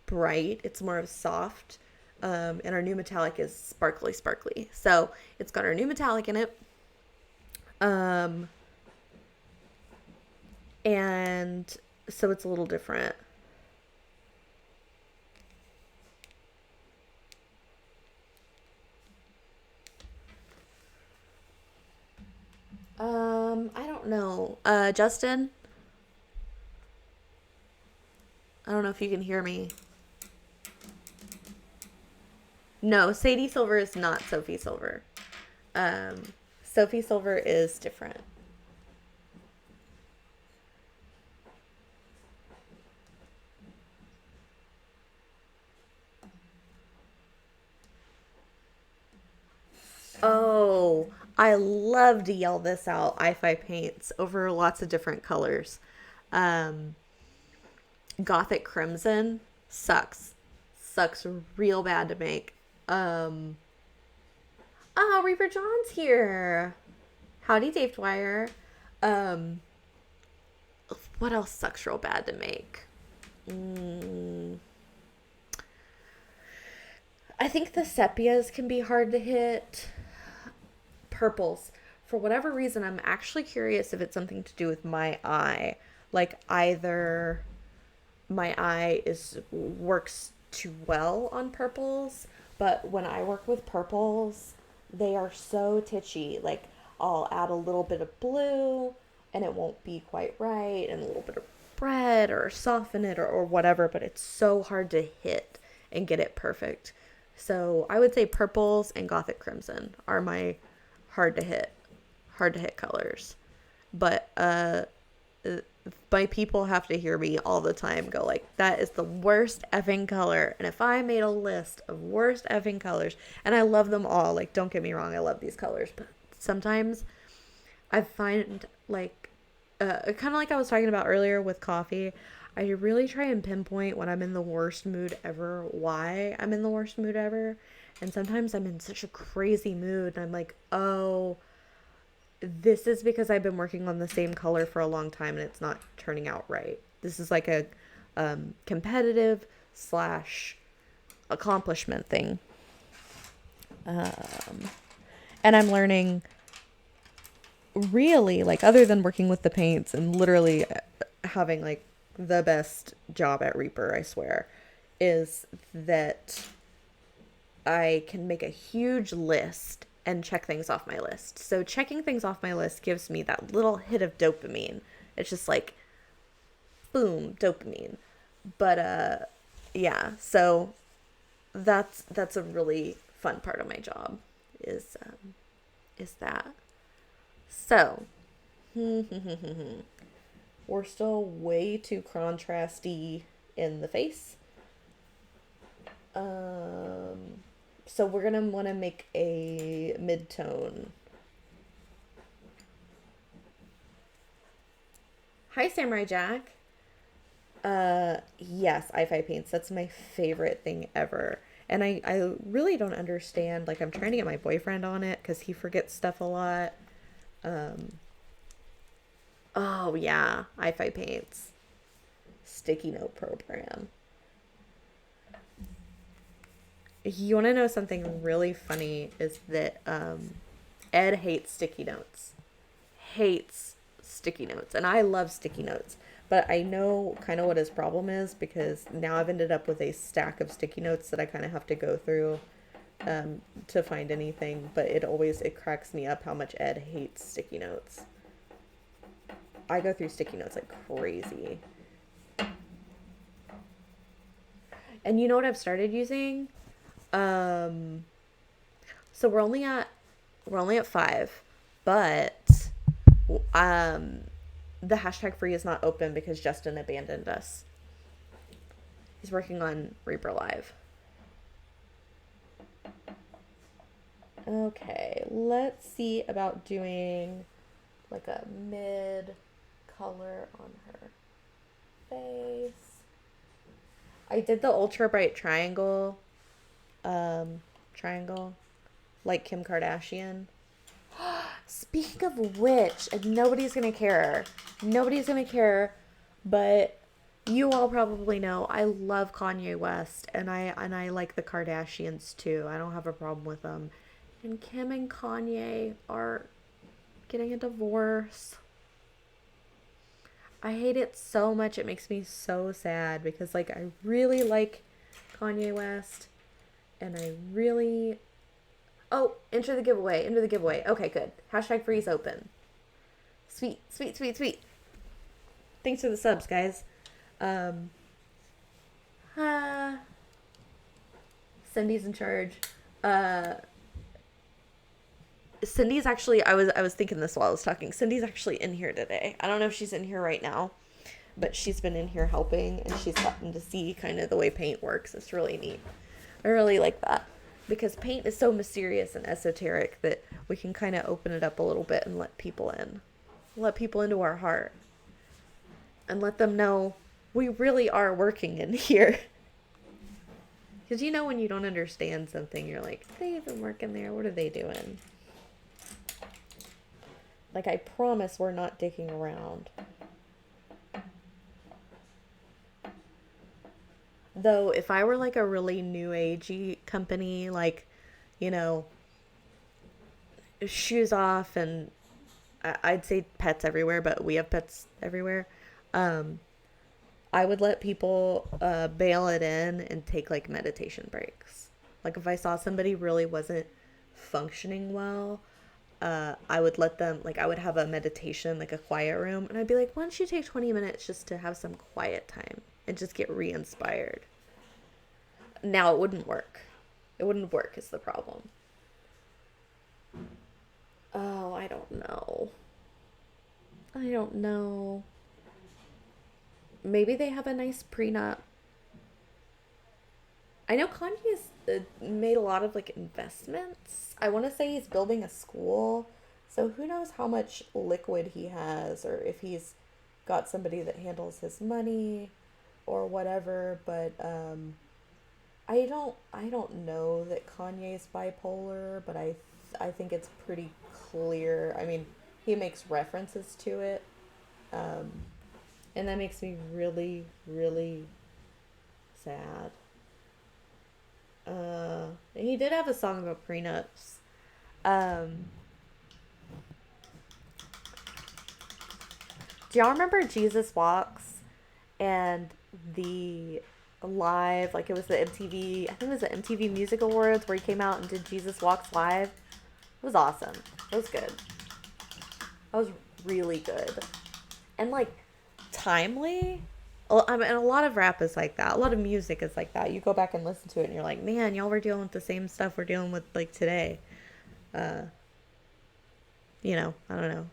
bright. It's more of soft. And our new metallic is sparkly. So it's got our new metallic in it. And so it's a little different. I don't know. Justin? I don't know if you can hear me. No, Sadie Silver is not Sophie Silver. Sophie Silver is different. Oh, I love to yell this out. i5 Paints over lots of different colors. Gothic Crimson sucks real bad to make. Reaper John's here. Howdy, Dave Dwyer. What else sucks real bad to make? I think the sepias can be hard to hit. Purples. For whatever reason, I'm actually curious if it's something to do with my eye. Like either my eye works too well on purples, but when I work with purples, they are so titchy. Like I'll add a little bit of blue and it won't be quite right, and a little bit of red or soften it or whatever, but it's so hard to hit and get it perfect. So I would say purples and Gothic Crimson are my hard to hit, hard to hit colors. But my people have to hear me all the time go like, that is the worst effing color. And if I made a list of worst effing colors, and I love them all, like, don't get me wrong, I love these colors, but sometimes I find like, kind of like I was talking about earlier with coffee, I really try and pinpoint when I'm in the worst mood ever, why I'm in the worst mood ever. And sometimes I'm in such a crazy mood and I'm like, oh, this is because I've been working on the same color for a long time and it's not turning out right. This is like a competitive slash accomplishment thing. And I'm learning, really, like, other than working with the paints and literally having like the best job at Reaper, I swear, is that I can make a huge list and check things off my list. So checking things off my list gives me that little hit of dopamine. It's just like, boom, dopamine. But yeah, so that's a really fun part of my job is that. So we're still way too contrasty in the face. So we're gonna want to make a mid-tone. Hi, Samurai Jack. Yes, i5 paints. That's my favorite thing ever. And I really don't understand. Like, I'm trying to get my boyfriend on it because he forgets stuff a lot. Oh, yeah, i5 paints. Sticky note program. You want to know something really funny is that Ed hates sticky notes. Hates sticky notes. And I love sticky notes. But I know kind of what his problem is because now I've ended up with a stack of sticky notes that I kind of have to go through to find anything. But it cracks me up how much Ed hates sticky notes. I go through sticky notes like crazy. And you know what I've started using? So we're only at 5, but the hashtag free is not open because Justin abandoned us. He's working on reaperlive. Okay, let's see about doing like a mid color on her face. I did the ultra bright triangle, like Kim Kardashian. Speaking of which, and nobody's gonna care, but you all probably know I love Kanye West, and I like the Kardashians too. I don't have a problem with them. And Kim and Kanye are getting a divorce. I hate it so much. It makes me so sad because, like, I really like Kanye West, and I really... Oh, enter the giveaway. Okay, good. Hashtag freeze open. Sweet. Thanks for the subs, guys. Cindy's in charge. Cindy's actually, I was thinking this while I was talking. Cindy's actually in here today. I don't know if she's in here right now, but she's been in here helping, and she's gotten to see kind of the way paint works. It's really neat. I really like that. Because paint is so mysterious and esoteric that we can kind of open it up a little bit and let people in. Let people into our heart. And let them know we really are working in here. Because you know when you don't understand something, you're like, they even working there? What are they doing? Like, I promise we're not dicking around. Though, if I were like a really new agey company, like, you know, shoes off, and I'd say pets everywhere, but we have pets everywhere. I would let people bail it in and take like meditation breaks. Like, if I saw somebody really wasn't functioning well, I would let them, like, I would have a meditation, like a quiet room, and I'd be like, why don't you take 20 minutes just to have some quiet time and just get re inspired? Now, it wouldn't work. It wouldn't work, is the problem. Oh, I don't know. I don't know. Maybe they have a nice prenup. I know Kanye's made a lot of like investments. I want to say he's building a school. So who knows how much liquid he has or if he's got somebody that handles his money or whatever, but I don't know that Kanye's bipolar, but I think it's pretty clear. I mean, he makes references to it. Um and that makes me really really sad. He did have a song about prenups. Um, do y'all remember Jesus Walks and the live, like it was the MTV, I think it was the MTV Music Awards where he came out and did Jesus Walks live? It was awesome. It was good. That was really good. And like timely. I mean, a lot of rap is like that. A lot of music is like that. You go back and listen to it, and you're like, man, y'all were dealing with the same stuff we're dealing with like today. Uh, I don't know.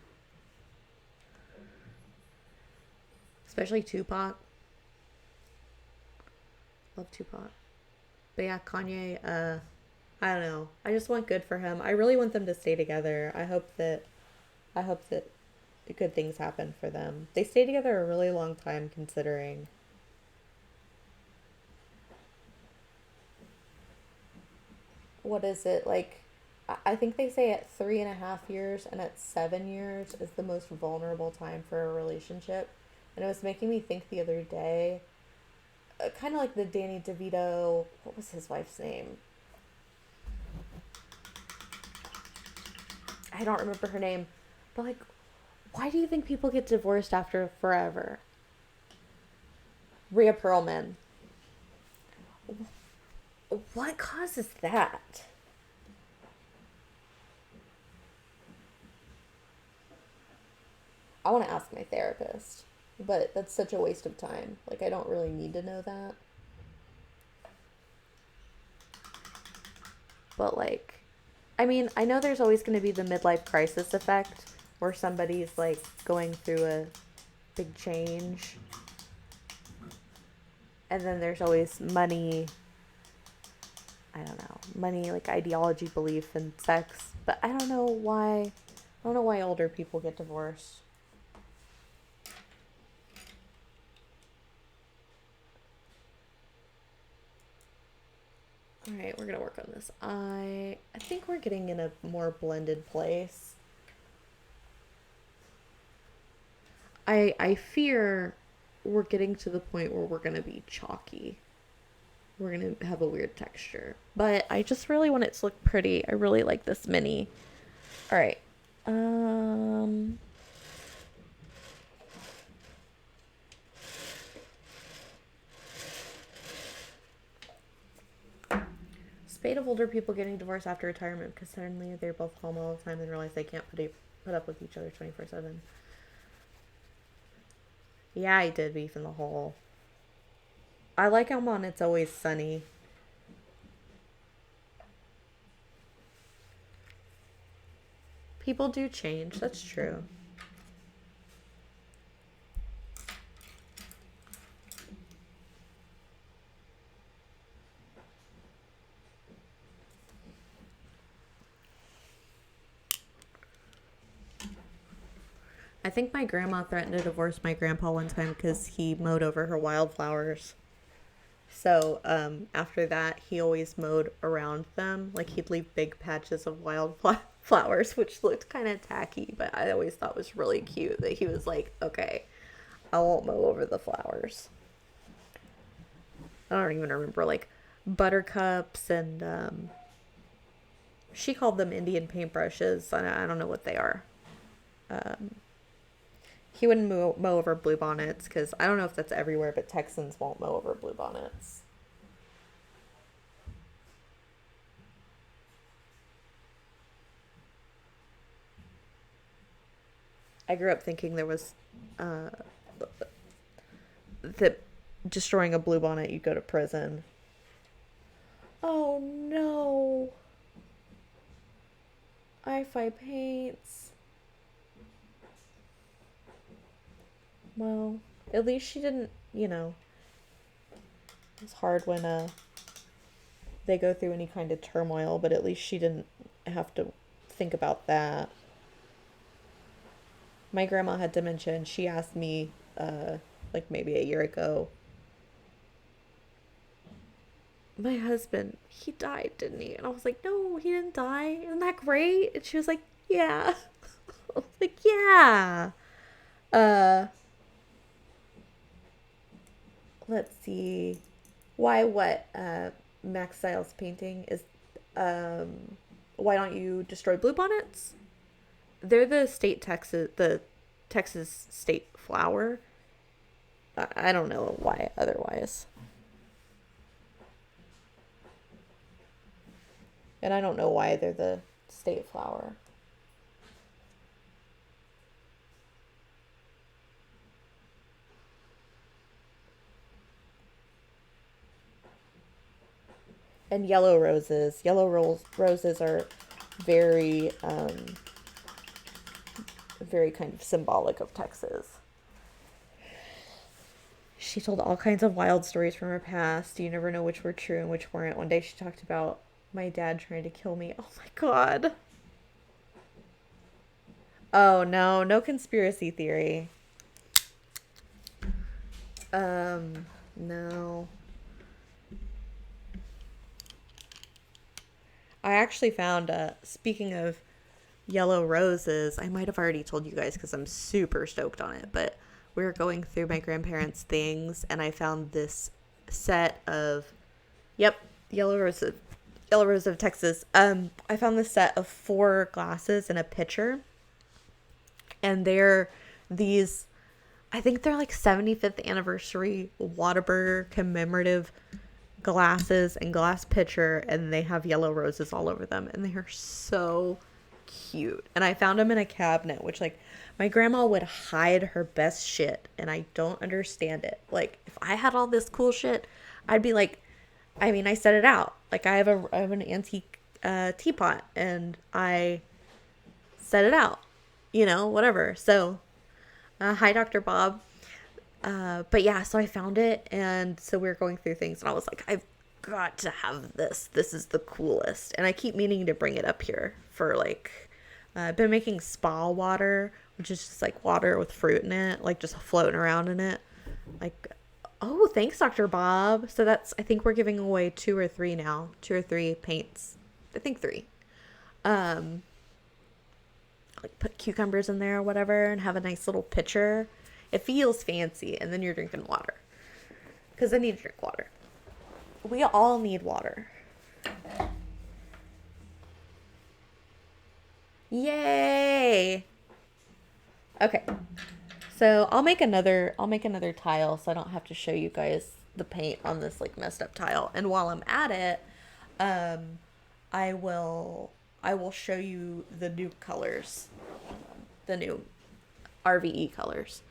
Especially Tupac. Love Tupac. But yeah, Kanye. I don't know. I just want good for him. I really want them to stay together. I hope that good things happen for them. They stayed together a really long time, considering. What is it like? I think they say at 3.5 years and at 7 years is the most vulnerable time for a relationship. And it was making me think the other day, kind of like the Danny DeVito. What was his wife's name? I don't remember her name, but like, why do you think people get divorced after forever? Rhea Perlman. What causes that? I want to ask my therapist, but that's such a waste of time. Like, I don't really need to know that. But, like, I mean, I know there's always going to be the midlife crisis effect where somebody's, like, going through a big change. And then there's always money, I don't know, money, like ideology, belief, and sex. But I don't know why. I don't know why older people get divorced. All right, we're gonna work on this. I think we're getting in a more blended place. I fear we're getting to the point where we're gonna be chalky. We're gonna have a weird texture, but I just really want it to look pretty. I really like this mini. All right. Um, Spate of older people getting divorced after retirement because suddenly they're both home all the time and realize they can't put up with each other 24/7. Yeah, I did beef in the hole. I like how on It's Always Sunny. People do change. That's true. I think my grandma threatened to divorce my grandpa one time because he mowed over her wildflowers. So after that, he always mowed around them. Like he'd leave big patches of flowers, which looked kind of tacky, but I always thought was really cute that he was like, okay, I won't mow over the flowers. I don't even remember like buttercups and she called them Indian paintbrushes. I don't know what they are. Um, he wouldn't mow over bluebonnets because I don't know if that's everywhere, but Texans won't mow over bluebonnets. I grew up thinking there was uh, that destroying a bluebonnet, you go to prison. Oh no. I-Fi paints. Well, at least she didn't, it's hard when they go through any kind of turmoil, but at least she didn't have to think about that. My grandma had dementia, and she asked me, like maybe a year ago, my husband, he died, didn't he? And I was like, no, he didn't die. Isn't that great? And she was like, yeah. I was like, yeah. Uh, let's see. Why what? Max Styles painting is, why don't you destroy bluebonnets? They're the Texas state flower. I don't know why otherwise. And I don't know why they're the state flower. And yellow roses. Roses are very, very kind of symbolic of Texas. She told all kinds of wild stories from her past. You never know which were true and which weren't. One day she talked about my dad trying to kill me. Oh my god. Oh no, no conspiracy theory. No. I actually found, speaking of yellow roses, I might have already told you guys because I'm super stoked on it, but we were going through my grandparents' things and I found this set of, yep, yellow rose of Texas. I found this set of 4 glasses and a pitcher, and they're these, I think they're like 75th anniversary Whataburger commemorative glasses and glass pitcher, and they have yellow roses all over them, and they are so cute. And I found them in a cabinet, which, like, my grandma would hide her best shit, and I don't understand it. Like, if I had all this cool shit, I'd be like, I mean, I set it out. Like, I have an antique teapot, and I set it out, whatever. So, hi, Dr. Bob. But yeah, so I found it, and so we were going through things, and I was like, I've got to have this. This is the coolest. And I keep meaning to bring it up here for, like, I've been making spa water, which is just like water with fruit in it, like just floating around in it. Like, oh, thanks, Dr. Bob. So I think we're giving away 2 or 3 now. 2 or 3 paints. I think 3. Like, put cucumbers in there or whatever and have a nice little pitcher. It feels fancy, and then you're drinking water. Because I need to drink water. We all need water. Yay! Okay. So I'll make another tile so I don't have to show you guys the paint on this, like, messed up tile. And while I'm at it, I will show you the new colors. The new RVE colors.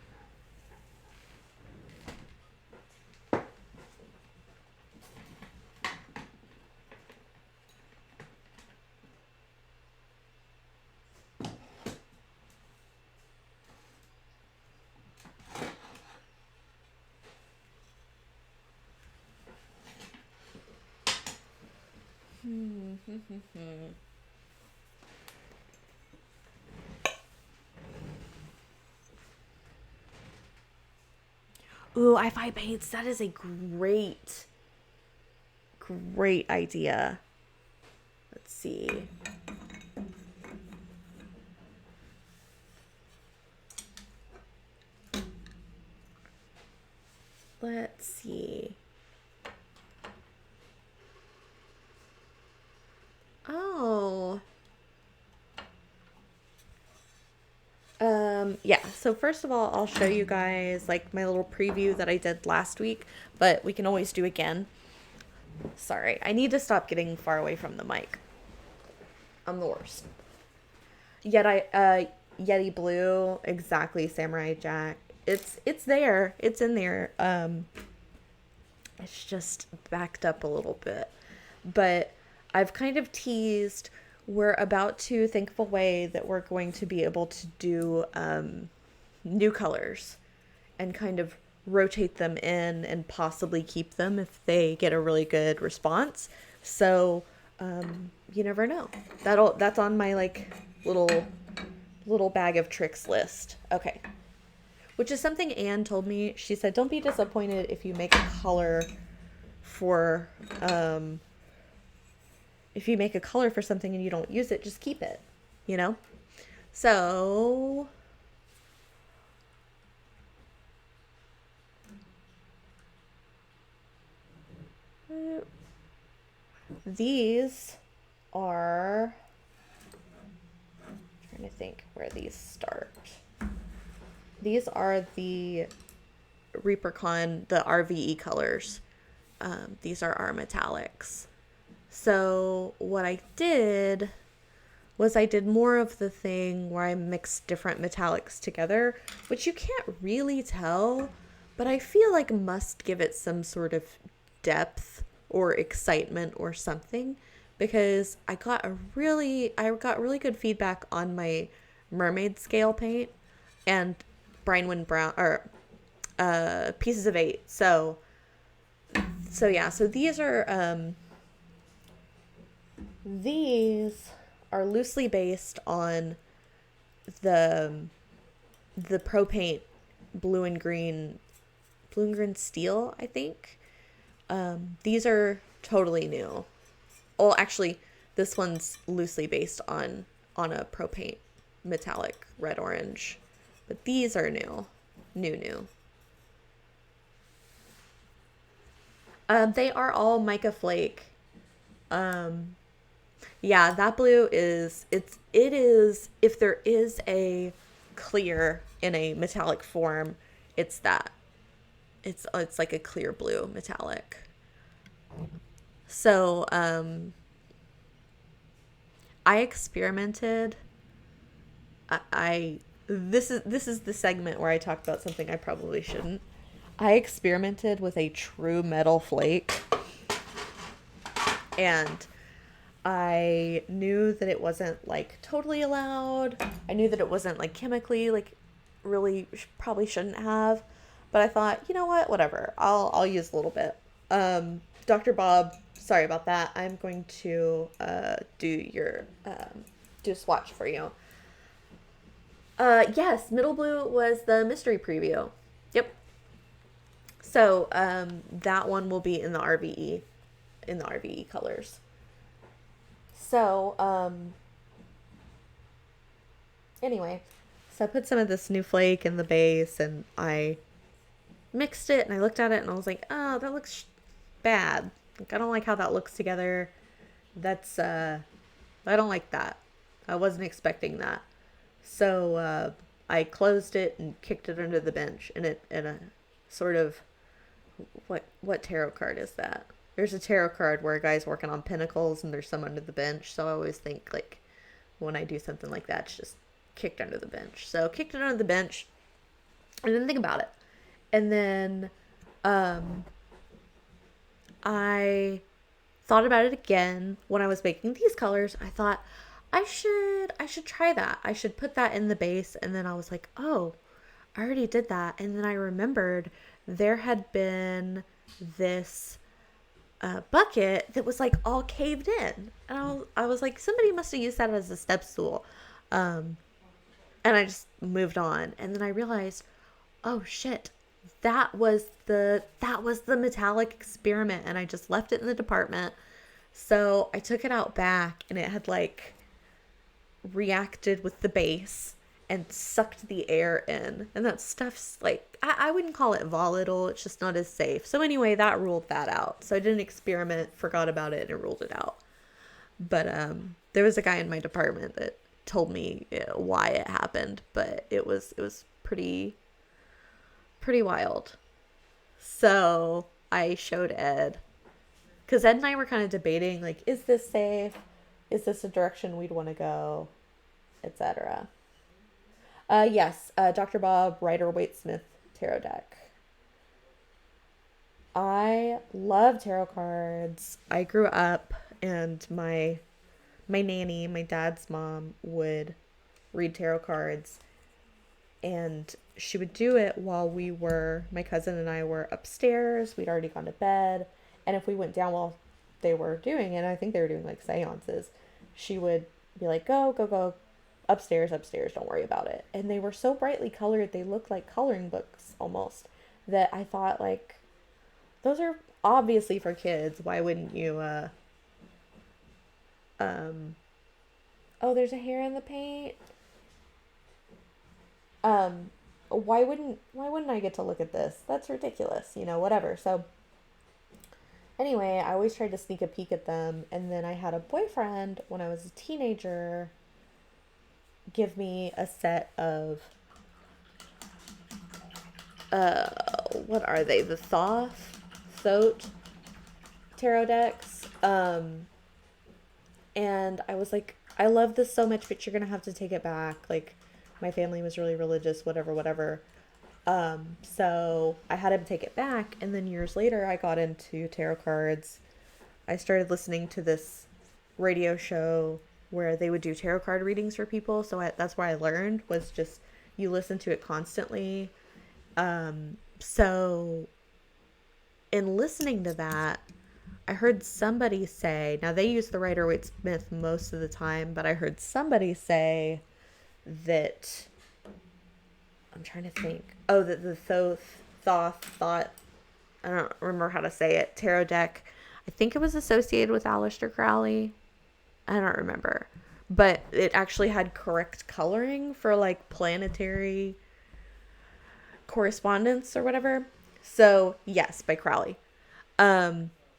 Ooh, I-Fi paints. That is a great idea. Let's see. Let's see. Oh. Yeah, so first of all, I'll show you guys, like, my little preview that I did last week, but we can always do again. Sorry, I need to stop getting far away from the mic. I'm the worst. Yet Yeti blue, exactly, Samurai Jack. It's there. It's in there. It's just backed up a little bit. But I've kind of teased we're about to think of a way that we're going to be able to do new colors and kind of rotate them in and possibly keep them if they get a really good response. So you never know. That's on my like little bag of tricks list. Okay. Which is something Anne told me. She said, "Don't be disappointed if you make a color for if you make a color for something and you don't use it, just keep it, you know?" So these are, I'm trying to think where these start. These are the ReaperCon, the RVE colors. These are our metallics. So what I did was I did more of the thing where I mixed different metallics together, which you can't really tell, but I feel like must give it some sort of depth or excitement or something, because I got really good feedback on my mermaid scale paint and Brinewind Brown, or Pieces of Eight. So yeah, so these are loosely based on the pro paint blue and green steel, I think. These are totally new. Well, actually, this one's loosely based on a pro paint metallic red orange, but these are new. They are all mica flake. Yeah, that blue is it is, if there is a clear in a metallic form, it's that. It's like a clear blue metallic. So, I experimented. I this is the segment where I talk about something I probably shouldn't. I experimented with a true metal flake, and I knew that it wasn't like totally allowed. I knew that it wasn't like chemically like really probably shouldn't have, but I thought, you know what, whatever. I'll use a little bit. Dr. Bob, sorry about that. I'm going to do a swatch for you. Yes, Middle Blue was the mystery preview. Yep. So that one will be in the RVE colors. So anyway, so I put some of this new flake in the base and I mixed it and I looked at it and I was like, oh, that looks bad. Like, I don't like how that looks together. That's I don't like that. I wasn't expecting that. So I closed it and kicked it under the bench, and it in a sort of, what tarot card is that? There's a tarot card where a guy's working on pinnacles and there's some under the bench. So I always think like when I do something like that, it's just kicked under the bench. So kicked it under the bench. I didn't think about it. And then I thought about it again when I was making these colors. I thought I should try that. I should put that in the base. And then I was like, oh, I already did that. And then I remembered there had been this bucket that was like all caved in. And I was like, somebody must have used that as a step stool. And I just moved on. And then I realized, oh shit, that was the metallic experiment. And I just left it in the department. So I took it out back and it had like reacted with the base and sucked the air in. And that stuff's like, I wouldn't call it volatile. It's just not as safe. So anyway, that ruled that out. So I did an experiment, forgot about it, and it ruled it out. But there was a guy in my department that told me why it happened, but it was pretty wild. So I showed Ed, because Ed and I were kind of debating, like, is this safe? Is this a direction we'd want to go? Etc. Yes, Dr. Bob Rider-Waite-Smith tarot deck. I love tarot cards. I grew up and my nanny, my dad's mom, would read tarot cards, and she would do it while my cousin and I were upstairs. We'd already gone to bed, and if we went down while they were doing it, I think they were doing like seances, she would be like, go, go, go, upstairs, upstairs, don't worry about it. And they were so brightly colored, they looked like coloring books almost, that I thought, like, those are obviously for kids. Why wouldn't you, um, oh, there's a hair in the paint. Um, why wouldn't I get to look at this? That's ridiculous, whatever. So anyway, I always tried to sneak a peek at them, and then I had a boyfriend when I was a teenager give me a set of uh what are they? The Thoth tarot decks. And I was like, I love this so much, but you're gonna have to take it back. Like, my family was really religious, whatever, whatever. So I had him take it back, and then years later, I got into tarot cards. I started listening to this radio show where they would do tarot card readings for people. So that's where I learned, was just you listen to it constantly. So in listening to that, I heard somebody say, now they use the Rider-Waite-Smith most of the time, but I heard somebody say that, I'm trying to think. Oh, that the Thoth, I don't remember how to say it, tarot deck. I think it was associated with Aleister Crowley. I don't remember. But it actually had correct coloring for like planetary correspondence or whatever. So, yes, by Crowley.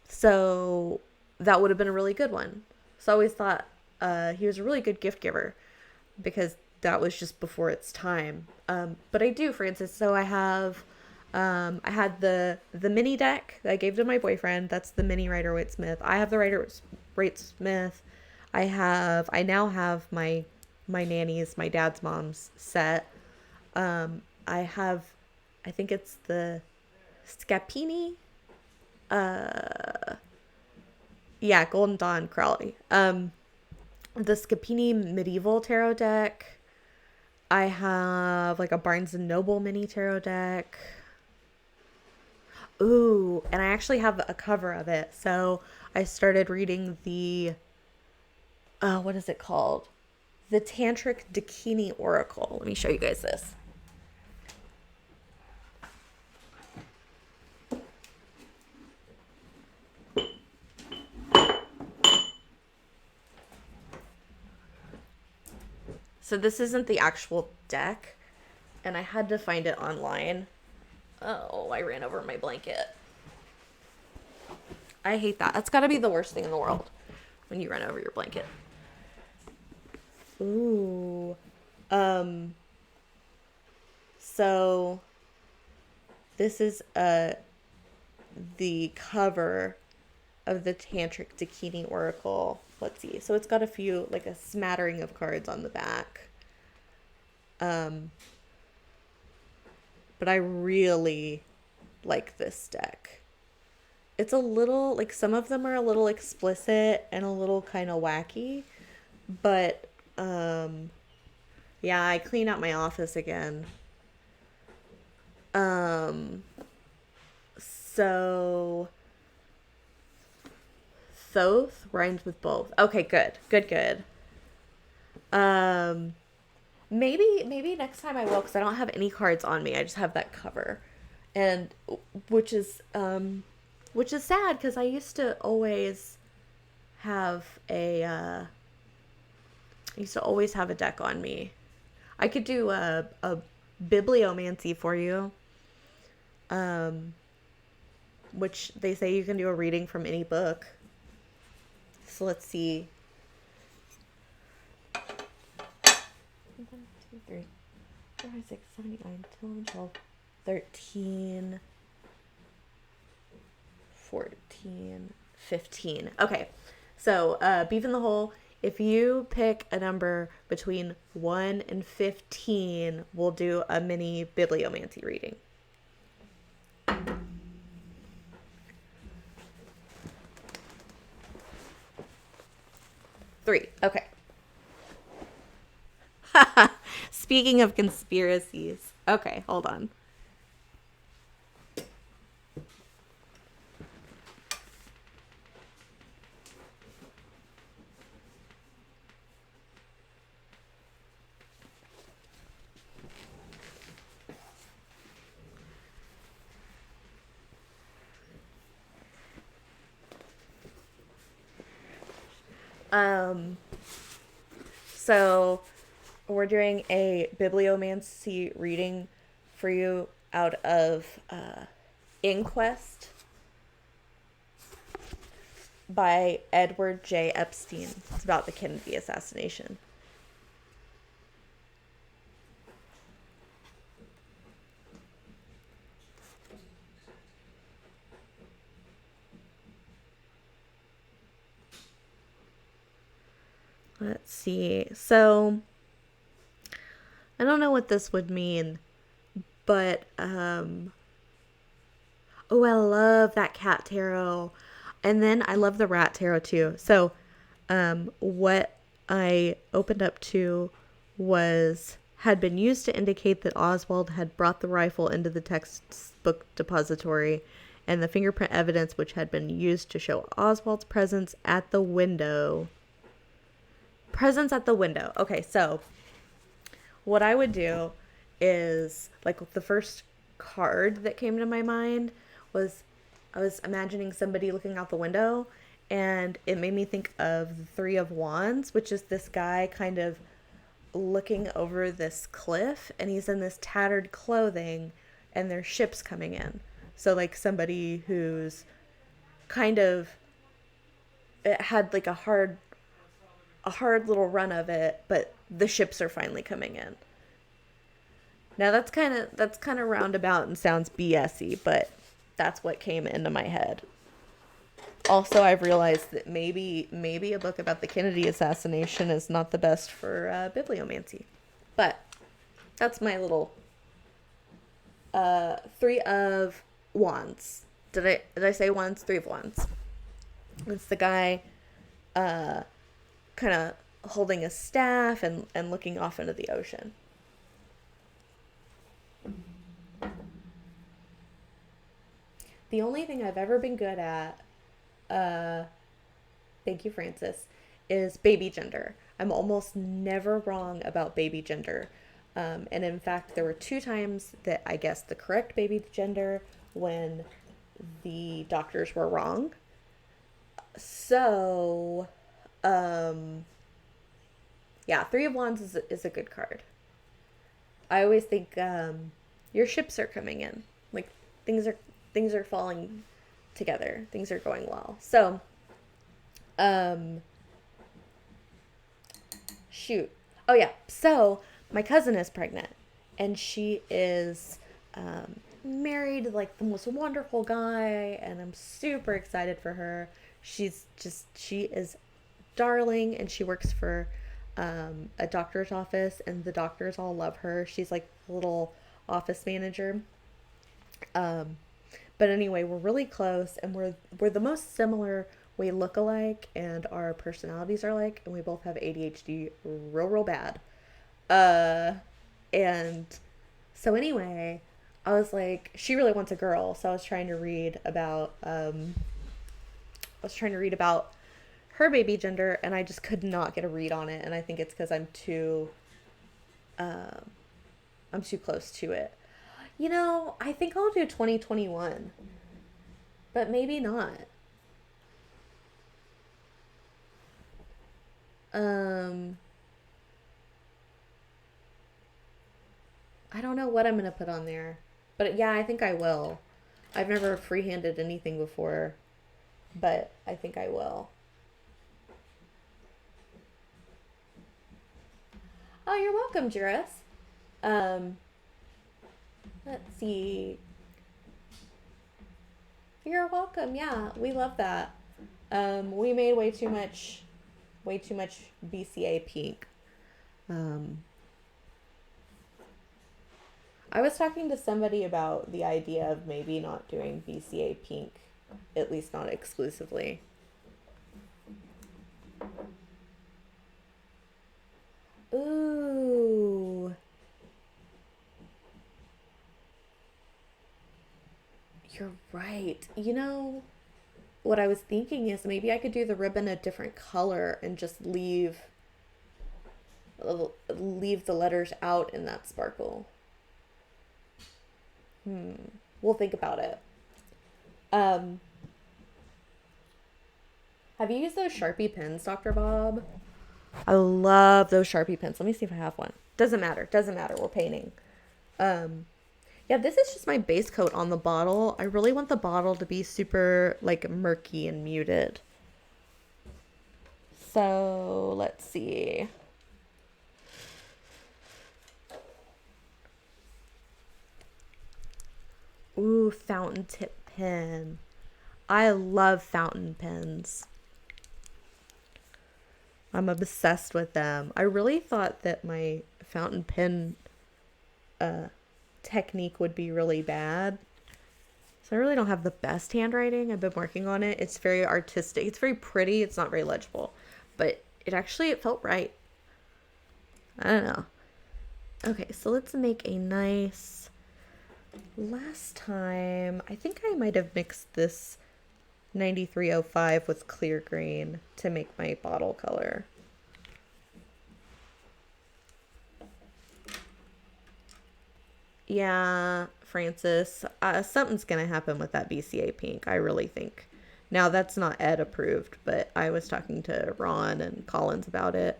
So that would have been a really good one. So I always thought he was a really good gift giver because that was just before its time. But I do, Francis. So I had the mini deck that I gave to my boyfriend. That's the mini Rider-Waite-Smith. I have the Rider-Waite-Smith. I now have my nanny's, my dad's mom's set. I have, I think it's the Scapini. Yeah, Golden Dawn Crowley. The Scapini medieval tarot deck. I have like a Barnes and Noble mini tarot deck. Ooh, and I actually have a cover of it. So I started reading the what is it called? The Tantric Dakini Oracle. Let me show you guys this. So this isn't the actual deck, and I had to find it online. Oh, I ran over my blanket. I hate that. That's got to be the worst thing in the world, when you run over your blanket. Ooh. So this is the cover of the Tantric Dakini Oracle. Let's see. So it's got a smattering of cards on the back. But I really like this deck. It's a little, like, some of them are a little explicit and a little kind of wacky. But, yeah, I clean out my office again. So Thoth rhymes with both. Okay, good. Good, good. Um, maybe next time I will, because I don't have any cards on me. I just have that cover. And which is sad, because I used to always have a deck on me. I could do a bibliomancy for you. Which they say you can do a reading from any book. So let's see. 1, 2, 3, 4, 5, 6, 7, 8, 9, 10, 11, 12, 13, 14, 15. Okay. So, Beef in the Hole If you pick a number between 1 and 15, we'll do a mini bibliomancy reading. 3. Okay. Speaking of conspiracies. Okay, hold on. So we're doing a bibliomancy reading for you out of Inquest by Edward J. Epstein. It's about the Kennedy assassination. Let's see. So I don't know what this would mean, but oh, I love that cat tarot. And then I love the rat tarot too. So what I opened up to was had been used to indicate that Oswald had brought the rifle into the textbook depository, and the fingerprint evidence which had been used to show Oswald's presence at the window. Presence at the window. Okay, so what I would do is, like, the first card that came to my mind was I was imagining somebody looking out the window, and it made me think of the Three of Wands, which is this guy kind of looking over this cliff, and he's in this tattered clothing, and there's ships coming in. So, like, somebody who's kind of, it had like a hard little run of it, but the ships are finally coming in. Now that's kind of roundabout and sounds BS-y, but that's what came into my head. Also, I've realized that maybe a book about the Kennedy assassination is not the best for bibliomancy. But that's my little Three of Wands. Did I say wands? Three of Wands. It's the guy kind of holding a staff and looking off into the ocean. The only thing I've ever been good at, thank you, Francis, is baby gender. I'm almost never wrong about baby gender. And in fact, there were 2 times that I guessed the correct baby gender when the doctors were wrong. So, yeah, Three of Wands is a good card. I always think your ships are coming in. Like, things are falling together. Things are going well. So, shoot. Oh yeah. So my cousin is pregnant, and she is married to, like, the most wonderful guy, and I'm super excited for her. She is darling, and she works for a doctor's office, and the doctors all love her. She's like a little office manager. But anyway, we're really close, and we're the most similar. We look alike, and our personalities are alike, and we both have ADHD real bad. And so anyway, I was like, she really wants a girl, so I was trying to read about her baby gender, and I just could not get a read on it, and I think it's because I'm too close to it. You know, I think I'll do 2021, but maybe not. I don't know what I'm gonna put on there, but yeah, I think I will. I've never freehanded anything before, but I think I will. Oh, you're welcome, Juris. Um, let's see. You're welcome. Yeah, we love that. We made way too much way too much BCA pink. Um, I was talking to somebody about the idea of maybe not doing BCA pink, at least not exclusively. Ooh, you're right. You know, what I was thinking is maybe I could do the ribbon a different color and just leave the letters out in that sparkle. Hmm. We'll think about it. Um, have you used those Sharpie pens, Dr. Bob? I love those Sharpie pens. Let me see if I have one. Doesn't matter. Doesn't matter. We're painting. Um, yeah, this is just my base coat on the bottle. I really want the bottle to be super like murky and muted. So let's see. Ooh, fountain tip pen. I love fountain pens. I'm obsessed with them. I really thought that my fountain pen uh, technique would be really bad. So I really don't have the best handwriting. I've been working on it. It's very artistic. It's very pretty. It's not very legible, but it felt right. I don't know. Okay, so let's make a nice. Last time, I think I might have mixed this 9305 with clear green to make my bottle color. Yeah, Francis, something's gonna happen with that BCA pink, I really think. Now, that's not Ed approved, but I was talking to Ron and Collins about it.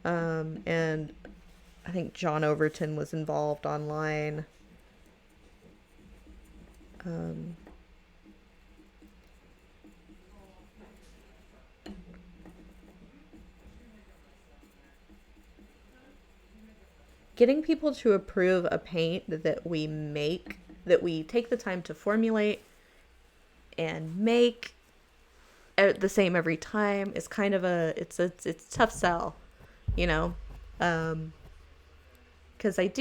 And I think John Overton was involved online. Um, Getting people to approve a paint that we make, that we take the time to formulate and make the same every time is kind of it's tough sell, you know. Um, because I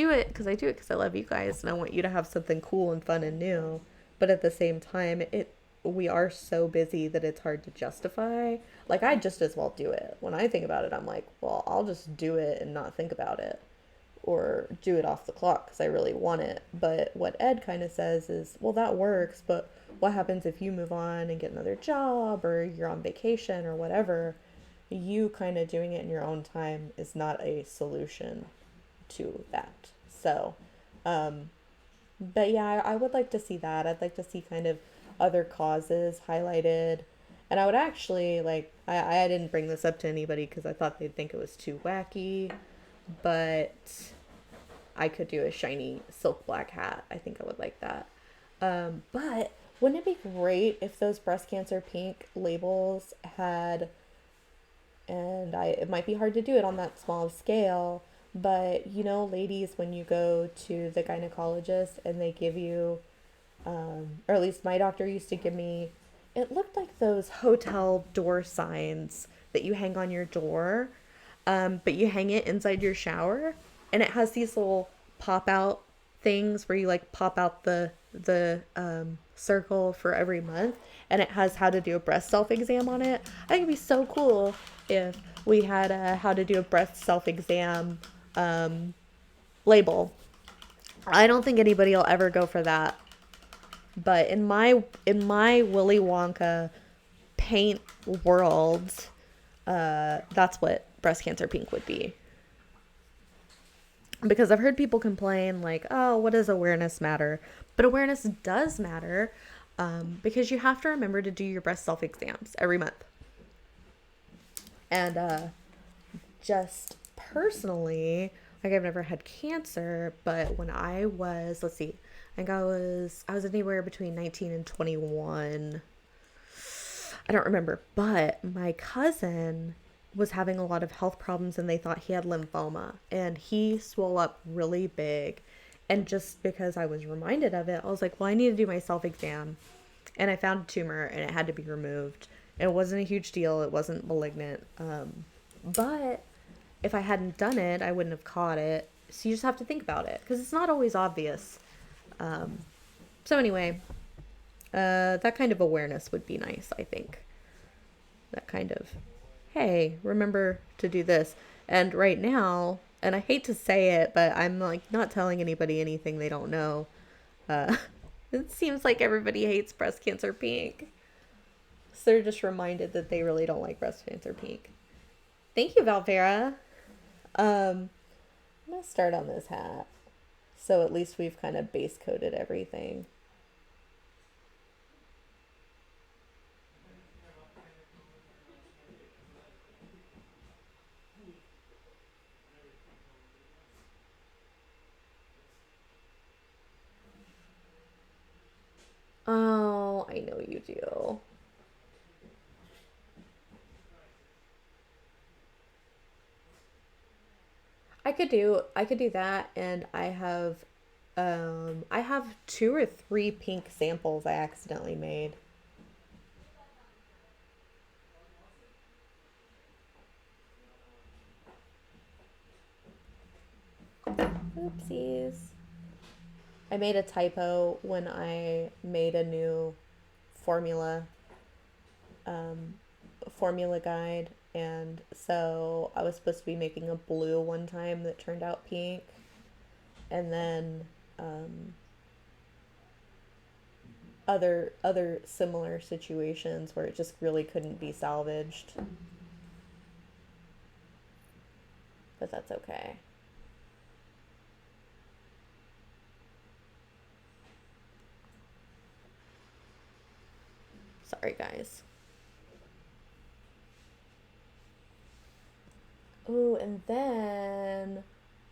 love you guys and I want you to have something cool and fun and new. But at the same time, it we are so busy that it's hard to justify. Like I just as well do it. When I think about it, I'm like, well, I'll just do it and not think about it, or do it off the clock because I really want it. But what Ed kind of says is, well, that works, but what happens if you move on and get another job or you're on vacation or whatever? You kind of doing it in your own time is not a solution to that. So, um, but yeah, I would like to see that. I'd like to see kind of other causes highlighted. And I would actually like, I didn't bring this up to anybody because I thought they'd think it was too wacky, but I could do a shiny silk black hat. I think I would like that. But wouldn't it be great if those breast cancer pink labels had, and it might be hard to do it on that small scale, but you know, ladies, when you go to the gynecologist and they give you, or at least my doctor used to give me, it looked like those hotel door signs that you hang on your door, but you hang it inside your shower, and it has these little pop out things where you like pop out the circle for every month, and it has how to do a breast self exam on it. I think it'd be so cool if we had a how to do a breast self exam label. I don't think anybody will ever go for that, but in my Willy Wonka paint world, that's what breast cancer pink would be. Because I've heard people complain like, oh, what does awareness matter? But awareness does matter, because you have to remember to do your breast self exams every month. And just personally, like I've never had cancer, but when I was, let's see, I think I was anywhere between 19 and 21. I don't remember, but my cousin was having a lot of health problems and they thought he had lymphoma, and he swelled up really big. And just because I was reminded of it, I was like, well, I need to do my self exam. And I found a tumor and it had to be removed. And it wasn't a huge deal. It wasn't malignant. But if I hadn't done it, I wouldn't have caught it. So you just have to think about it because it's not always obvious. Um, so anyway, that kind of awareness would be nice, I think. That kind of, hey, remember to do this. And right now, and I hate to say it, but I'm like not telling anybody anything they don't know. Uh, it seems like everybody hates breast cancer pink. So they're just reminded that they really don't like breast cancer pink. Thank you, Valvera. I'm gonna start on this hat. So at least we've kind of base coated everything. Oh, I know you do. I could do that, and I have two or three pink samples I accidentally made. Oopsies. I made a typo when I made a new formula um, formula guide, and so I was supposed to be making a blue one time that turned out pink, and then um, other similar situations where it just really couldn't be salvaged, but that's okay. Sorry, guys. Ooh, and then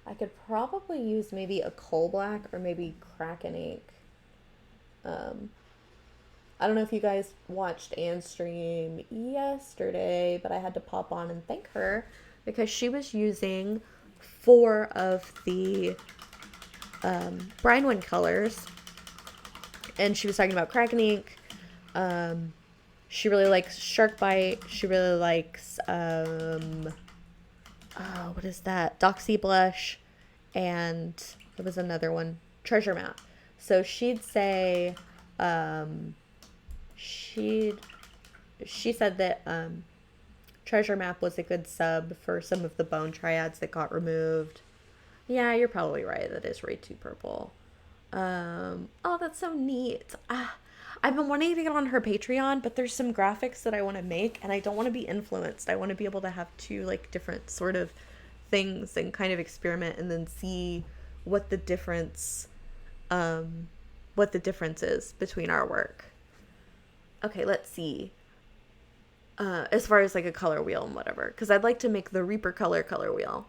I could probably use maybe a coal black or maybe Kraken ink. Um, I don't know if you guys watched Anne's stream yesterday, but I had to pop on and thank her because she was using four of the Brinewood colors, and she was talking about Kraken ink. Um, she really likes Shark Bite. She really likes oh, what is that? Doxy Blush, and there was another one, Treasure Map. So she'd say, um, she'd she said that Treasure Map was a good sub for some of the bone triads that got removed. Yeah, you're probably right. That is way too purple. Oh, that's so neat. I've been wanting to get on her Patreon, but there's some graphics that I want to make, and I don't want to be influenced. I want to be able to have two like different sort of things and kind of experiment, and then see what the difference, what the difference is between our work. Okay, let's see. As far as like a color wheel and whatever, because I'd like to make the Reaper color wheel.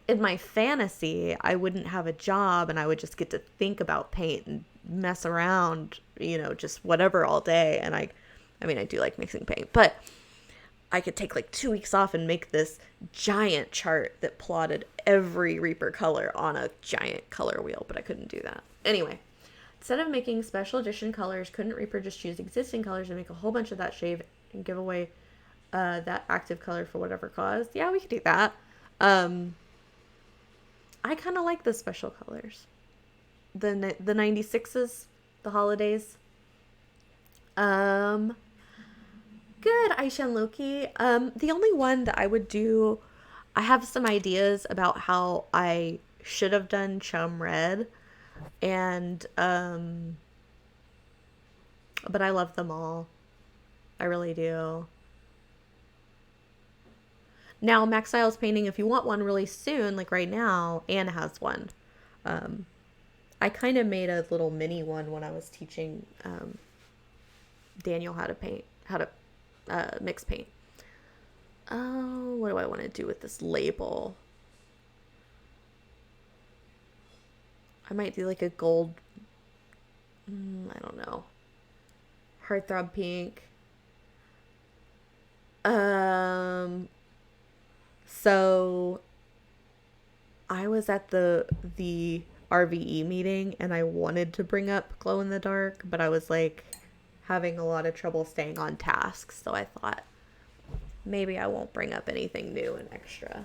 In my fantasy, I wouldn't have a job and I would just get to think about paint and mess around, just whatever all day. And I mean, I do like mixing paint, but I could take like 2 weeks off and make this giant chart that plotted every Reaper color on a giant color wheel, but I couldn't do that. Anyway, instead of making special edition colors, couldn't Reaper just choose existing colors and make a whole bunch of that shade and give away that active color for whatever cause? Yeah, we could do that. I kind of like the special colors. The 96s, the holidays. Um, Good, Aisha and Loki. The only one that I would do, I have some ideas about how I should have done Chum Red, and but I love them all. I really do. Now, Max Styles painting, if you want one really soon, like right now, Anne has one. Um, I kind of made a little mini one when I was teaching Daniel how to paint, how to mix paint. Oh, what do I want to do with this label? I might do like a gold, I don't know, heartthrob pink. So I was at the RVE meeting and I wanted to bring up glow in the dark, but I was like having a lot of trouble staying on task. So I thought maybe I won't bring up anything new and extra.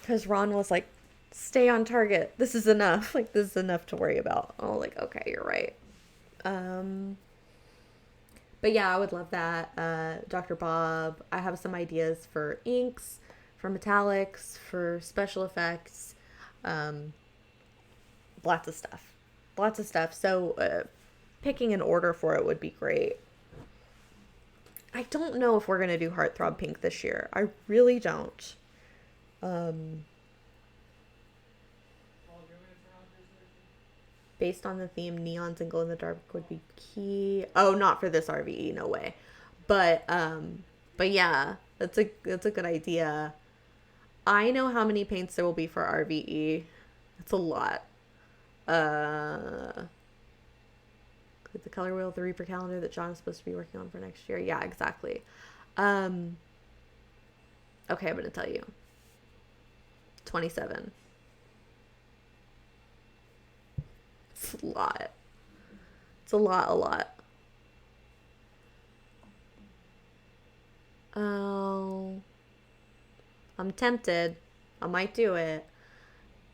Because Ron was like, stay on target. This is enough. Like, this is enough to worry about. I was like, okay, you're right. Um, but yeah, I would love that. Dr. Bob, I have some ideas for inks, for metallics, for special effects, um, lots of stuff. Lots of stuff. So, picking an order for it would be great. I don't know if we're going to do Heartthrob Pink this year. I really don't. Um, Based on the theme, neons and glow in the dark would be key. Oh, not for this RVE, no way. But yeah, that's a good idea. I know how many paints there will be for RVE. It's a lot. Uh, the color wheel of the Reaper calendar that John is supposed to be working on for next year. Yeah, exactly. Um, okay, I'm gonna tell you. 27. It's a lot. It's a lot, a lot. Oh, I'm tempted. I might do it.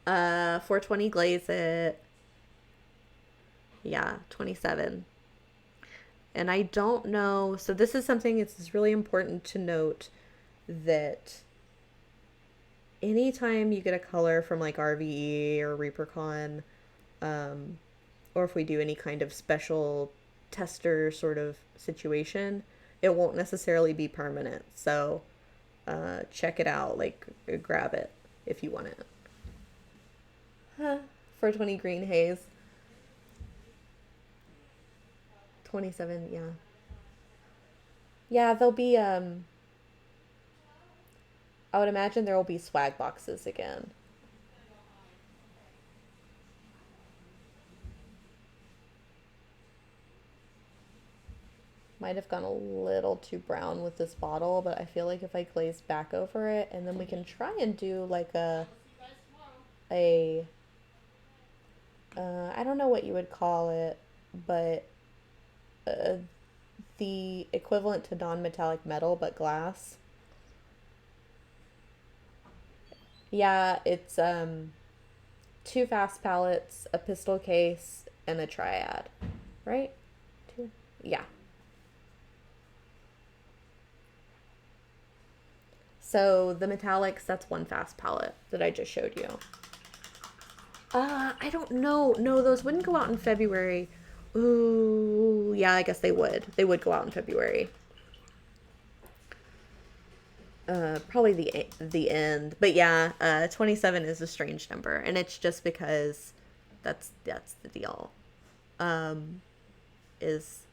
420 glaze it. Yeah, 27. And I don't know. So this is something, it's really important to note that anytime you get a color from like RVE or ReaperCon, or if we do any kind of special tester sort of situation, it won't necessarily be permanent. So check it out, like grab it if you want it. 420 green haze. 27, yeah. Yeah, there'll be I would imagine there will be swag boxes again. Might have gone a little too brown with this bottle, but I feel like if I glaze back over it, and then we can try and do like a I don't know what you would call it, but uh, the equivalent to non-metallic metal but glass. Yeah, it's two fast pallets, a pistol case, and a triad, right? Two. Yeah. So the metallics, that's one fast palette that I just showed you. I don't know. No, those wouldn't go out in February. Ooh, yeah, I guess they would. They would go out in February. Probably the end. But yeah, 27 is a strange number, and it's just because that's the deal. Um, is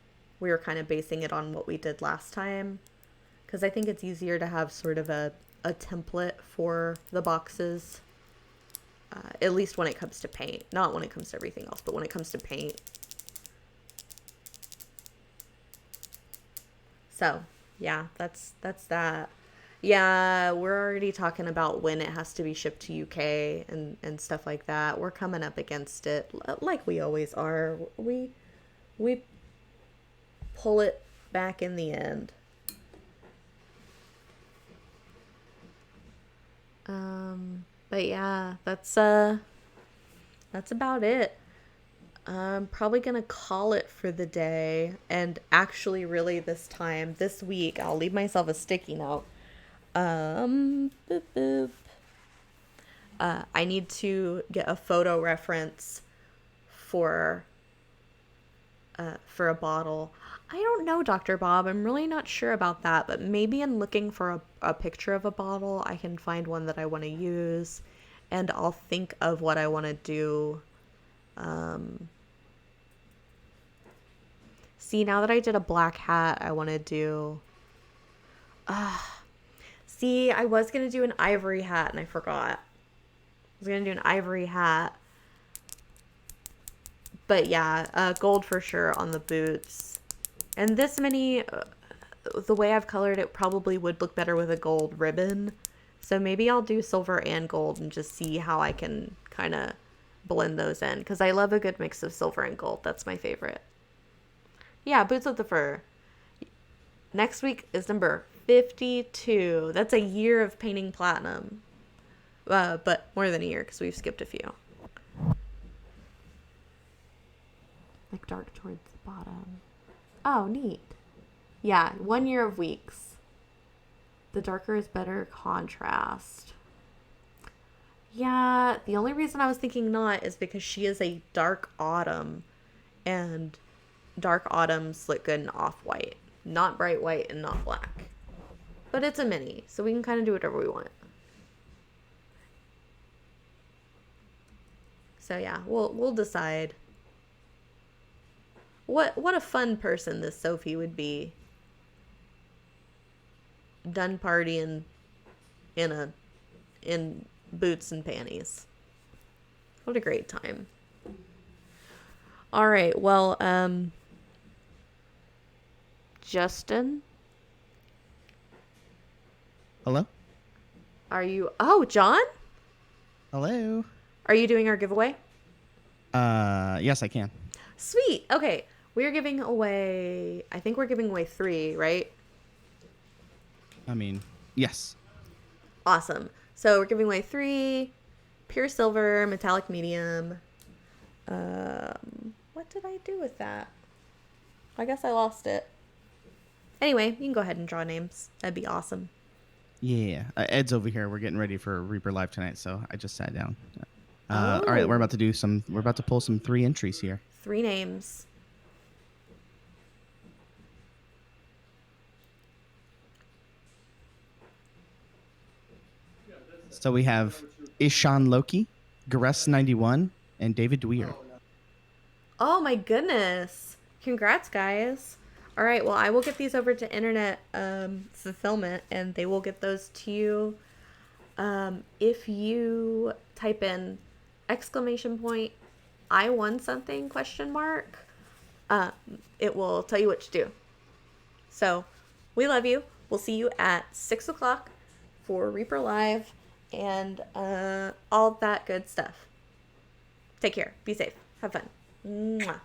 we were kind of basing it on what we did last time, because I think it's easier to have sort of a template for the boxes. At least when it comes to paint. Not when it comes to everything else, but when it comes to paint. So, yeah, that's that. Yeah, we're already talking about when it has to be shipped to UK and stuff like that. We're coming up against it like we always are. We pull it back in the end. But yeah, that's about it. I'm probably gonna call it for the day. And actually, really, this week, I'll leave myself a sticky note. Boop, boop. I need to get a photo reference for for a bottle. I don't know, Dr. Bob. I'm really not sure about that, but maybe in looking for a picture of a bottle, I can find one that I want to use, and I'll think of what I want to do. See, now that I did a black hat, I want to do. See, I was going to do an ivory hat, and I forgot. I was going to do an ivory hat. But yeah, gold for sure on the boots. And this many, the way I've colored it probably would look better with a gold ribbon. So maybe I'll do silver and gold and just see how I can kind of blend those in. Because I love a good mix of silver and gold. That's my favorite. Yeah, boots with the fur. Next week is number 52. That's a year of painting platinum. But more than a year because we've skipped a few. Like dark towards the bottom. Oh, neat. Yeah, 1 year of weeks. The darker is better contrast. Yeah, the only reason I was thinking not is because she is a dark autumn, and dark autumns look good in off-white, not bright white and not black. But it's a mini, so we can kind of do whatever we want. So yeah, we'll decide. What a fun person this Sophie would be. Done partying in boots and panties. What a great time. All right, well, Justin, Hello? are you? Oh, John, Hello? are you doing our giveaway? Yes, I can. Sweet. Okay, we're giving away. I think we're giving away 3, right? I mean, yes. Awesome. So we're giving away 3 pure silver, metallic medium. What did I do with that? I guess I lost it. Anyway, you can go ahead and draw names. That'd be awesome. Yeah. Ed's over here. We're getting ready for Reaper Live tonight, so I just sat down. All Oh. right, we're about to pull some 3 entries here. 3 names. So we have Ishan Loki, Gares91, and David Dwyer. Oh my goodness. Congrats, guys. All right, well, I will get these over to internet fulfillment, and they will get those to you. If you type in exclamation point, I won something, question mark, it will tell you what to do. So we love you. We'll see you at 6 o'clock for Reaper Live and all that good stuff. Take care. Be safe. Have fun. Mwah.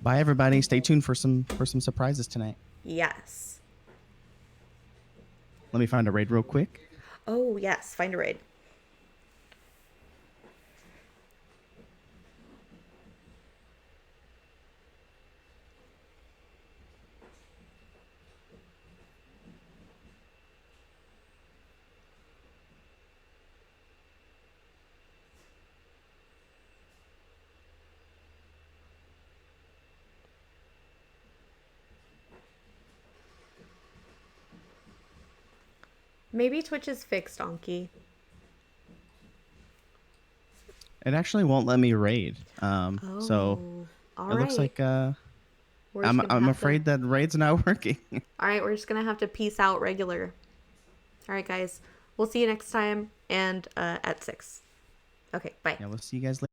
Bye, everybody. Stay tuned for some surprises tonight. Yes. Let me find a raid real quick. Oh, yes. Find a raid. Maybe Twitch is fixed, Donkey. It actually won't let me raid. So all it looks right. like We're just gonna I'm have afraid that raid's not working. All right, we're just gonna have to peace out regular. All right, guys. We'll see you next time and at 6. Okay, bye. Yeah, we'll see you guys later.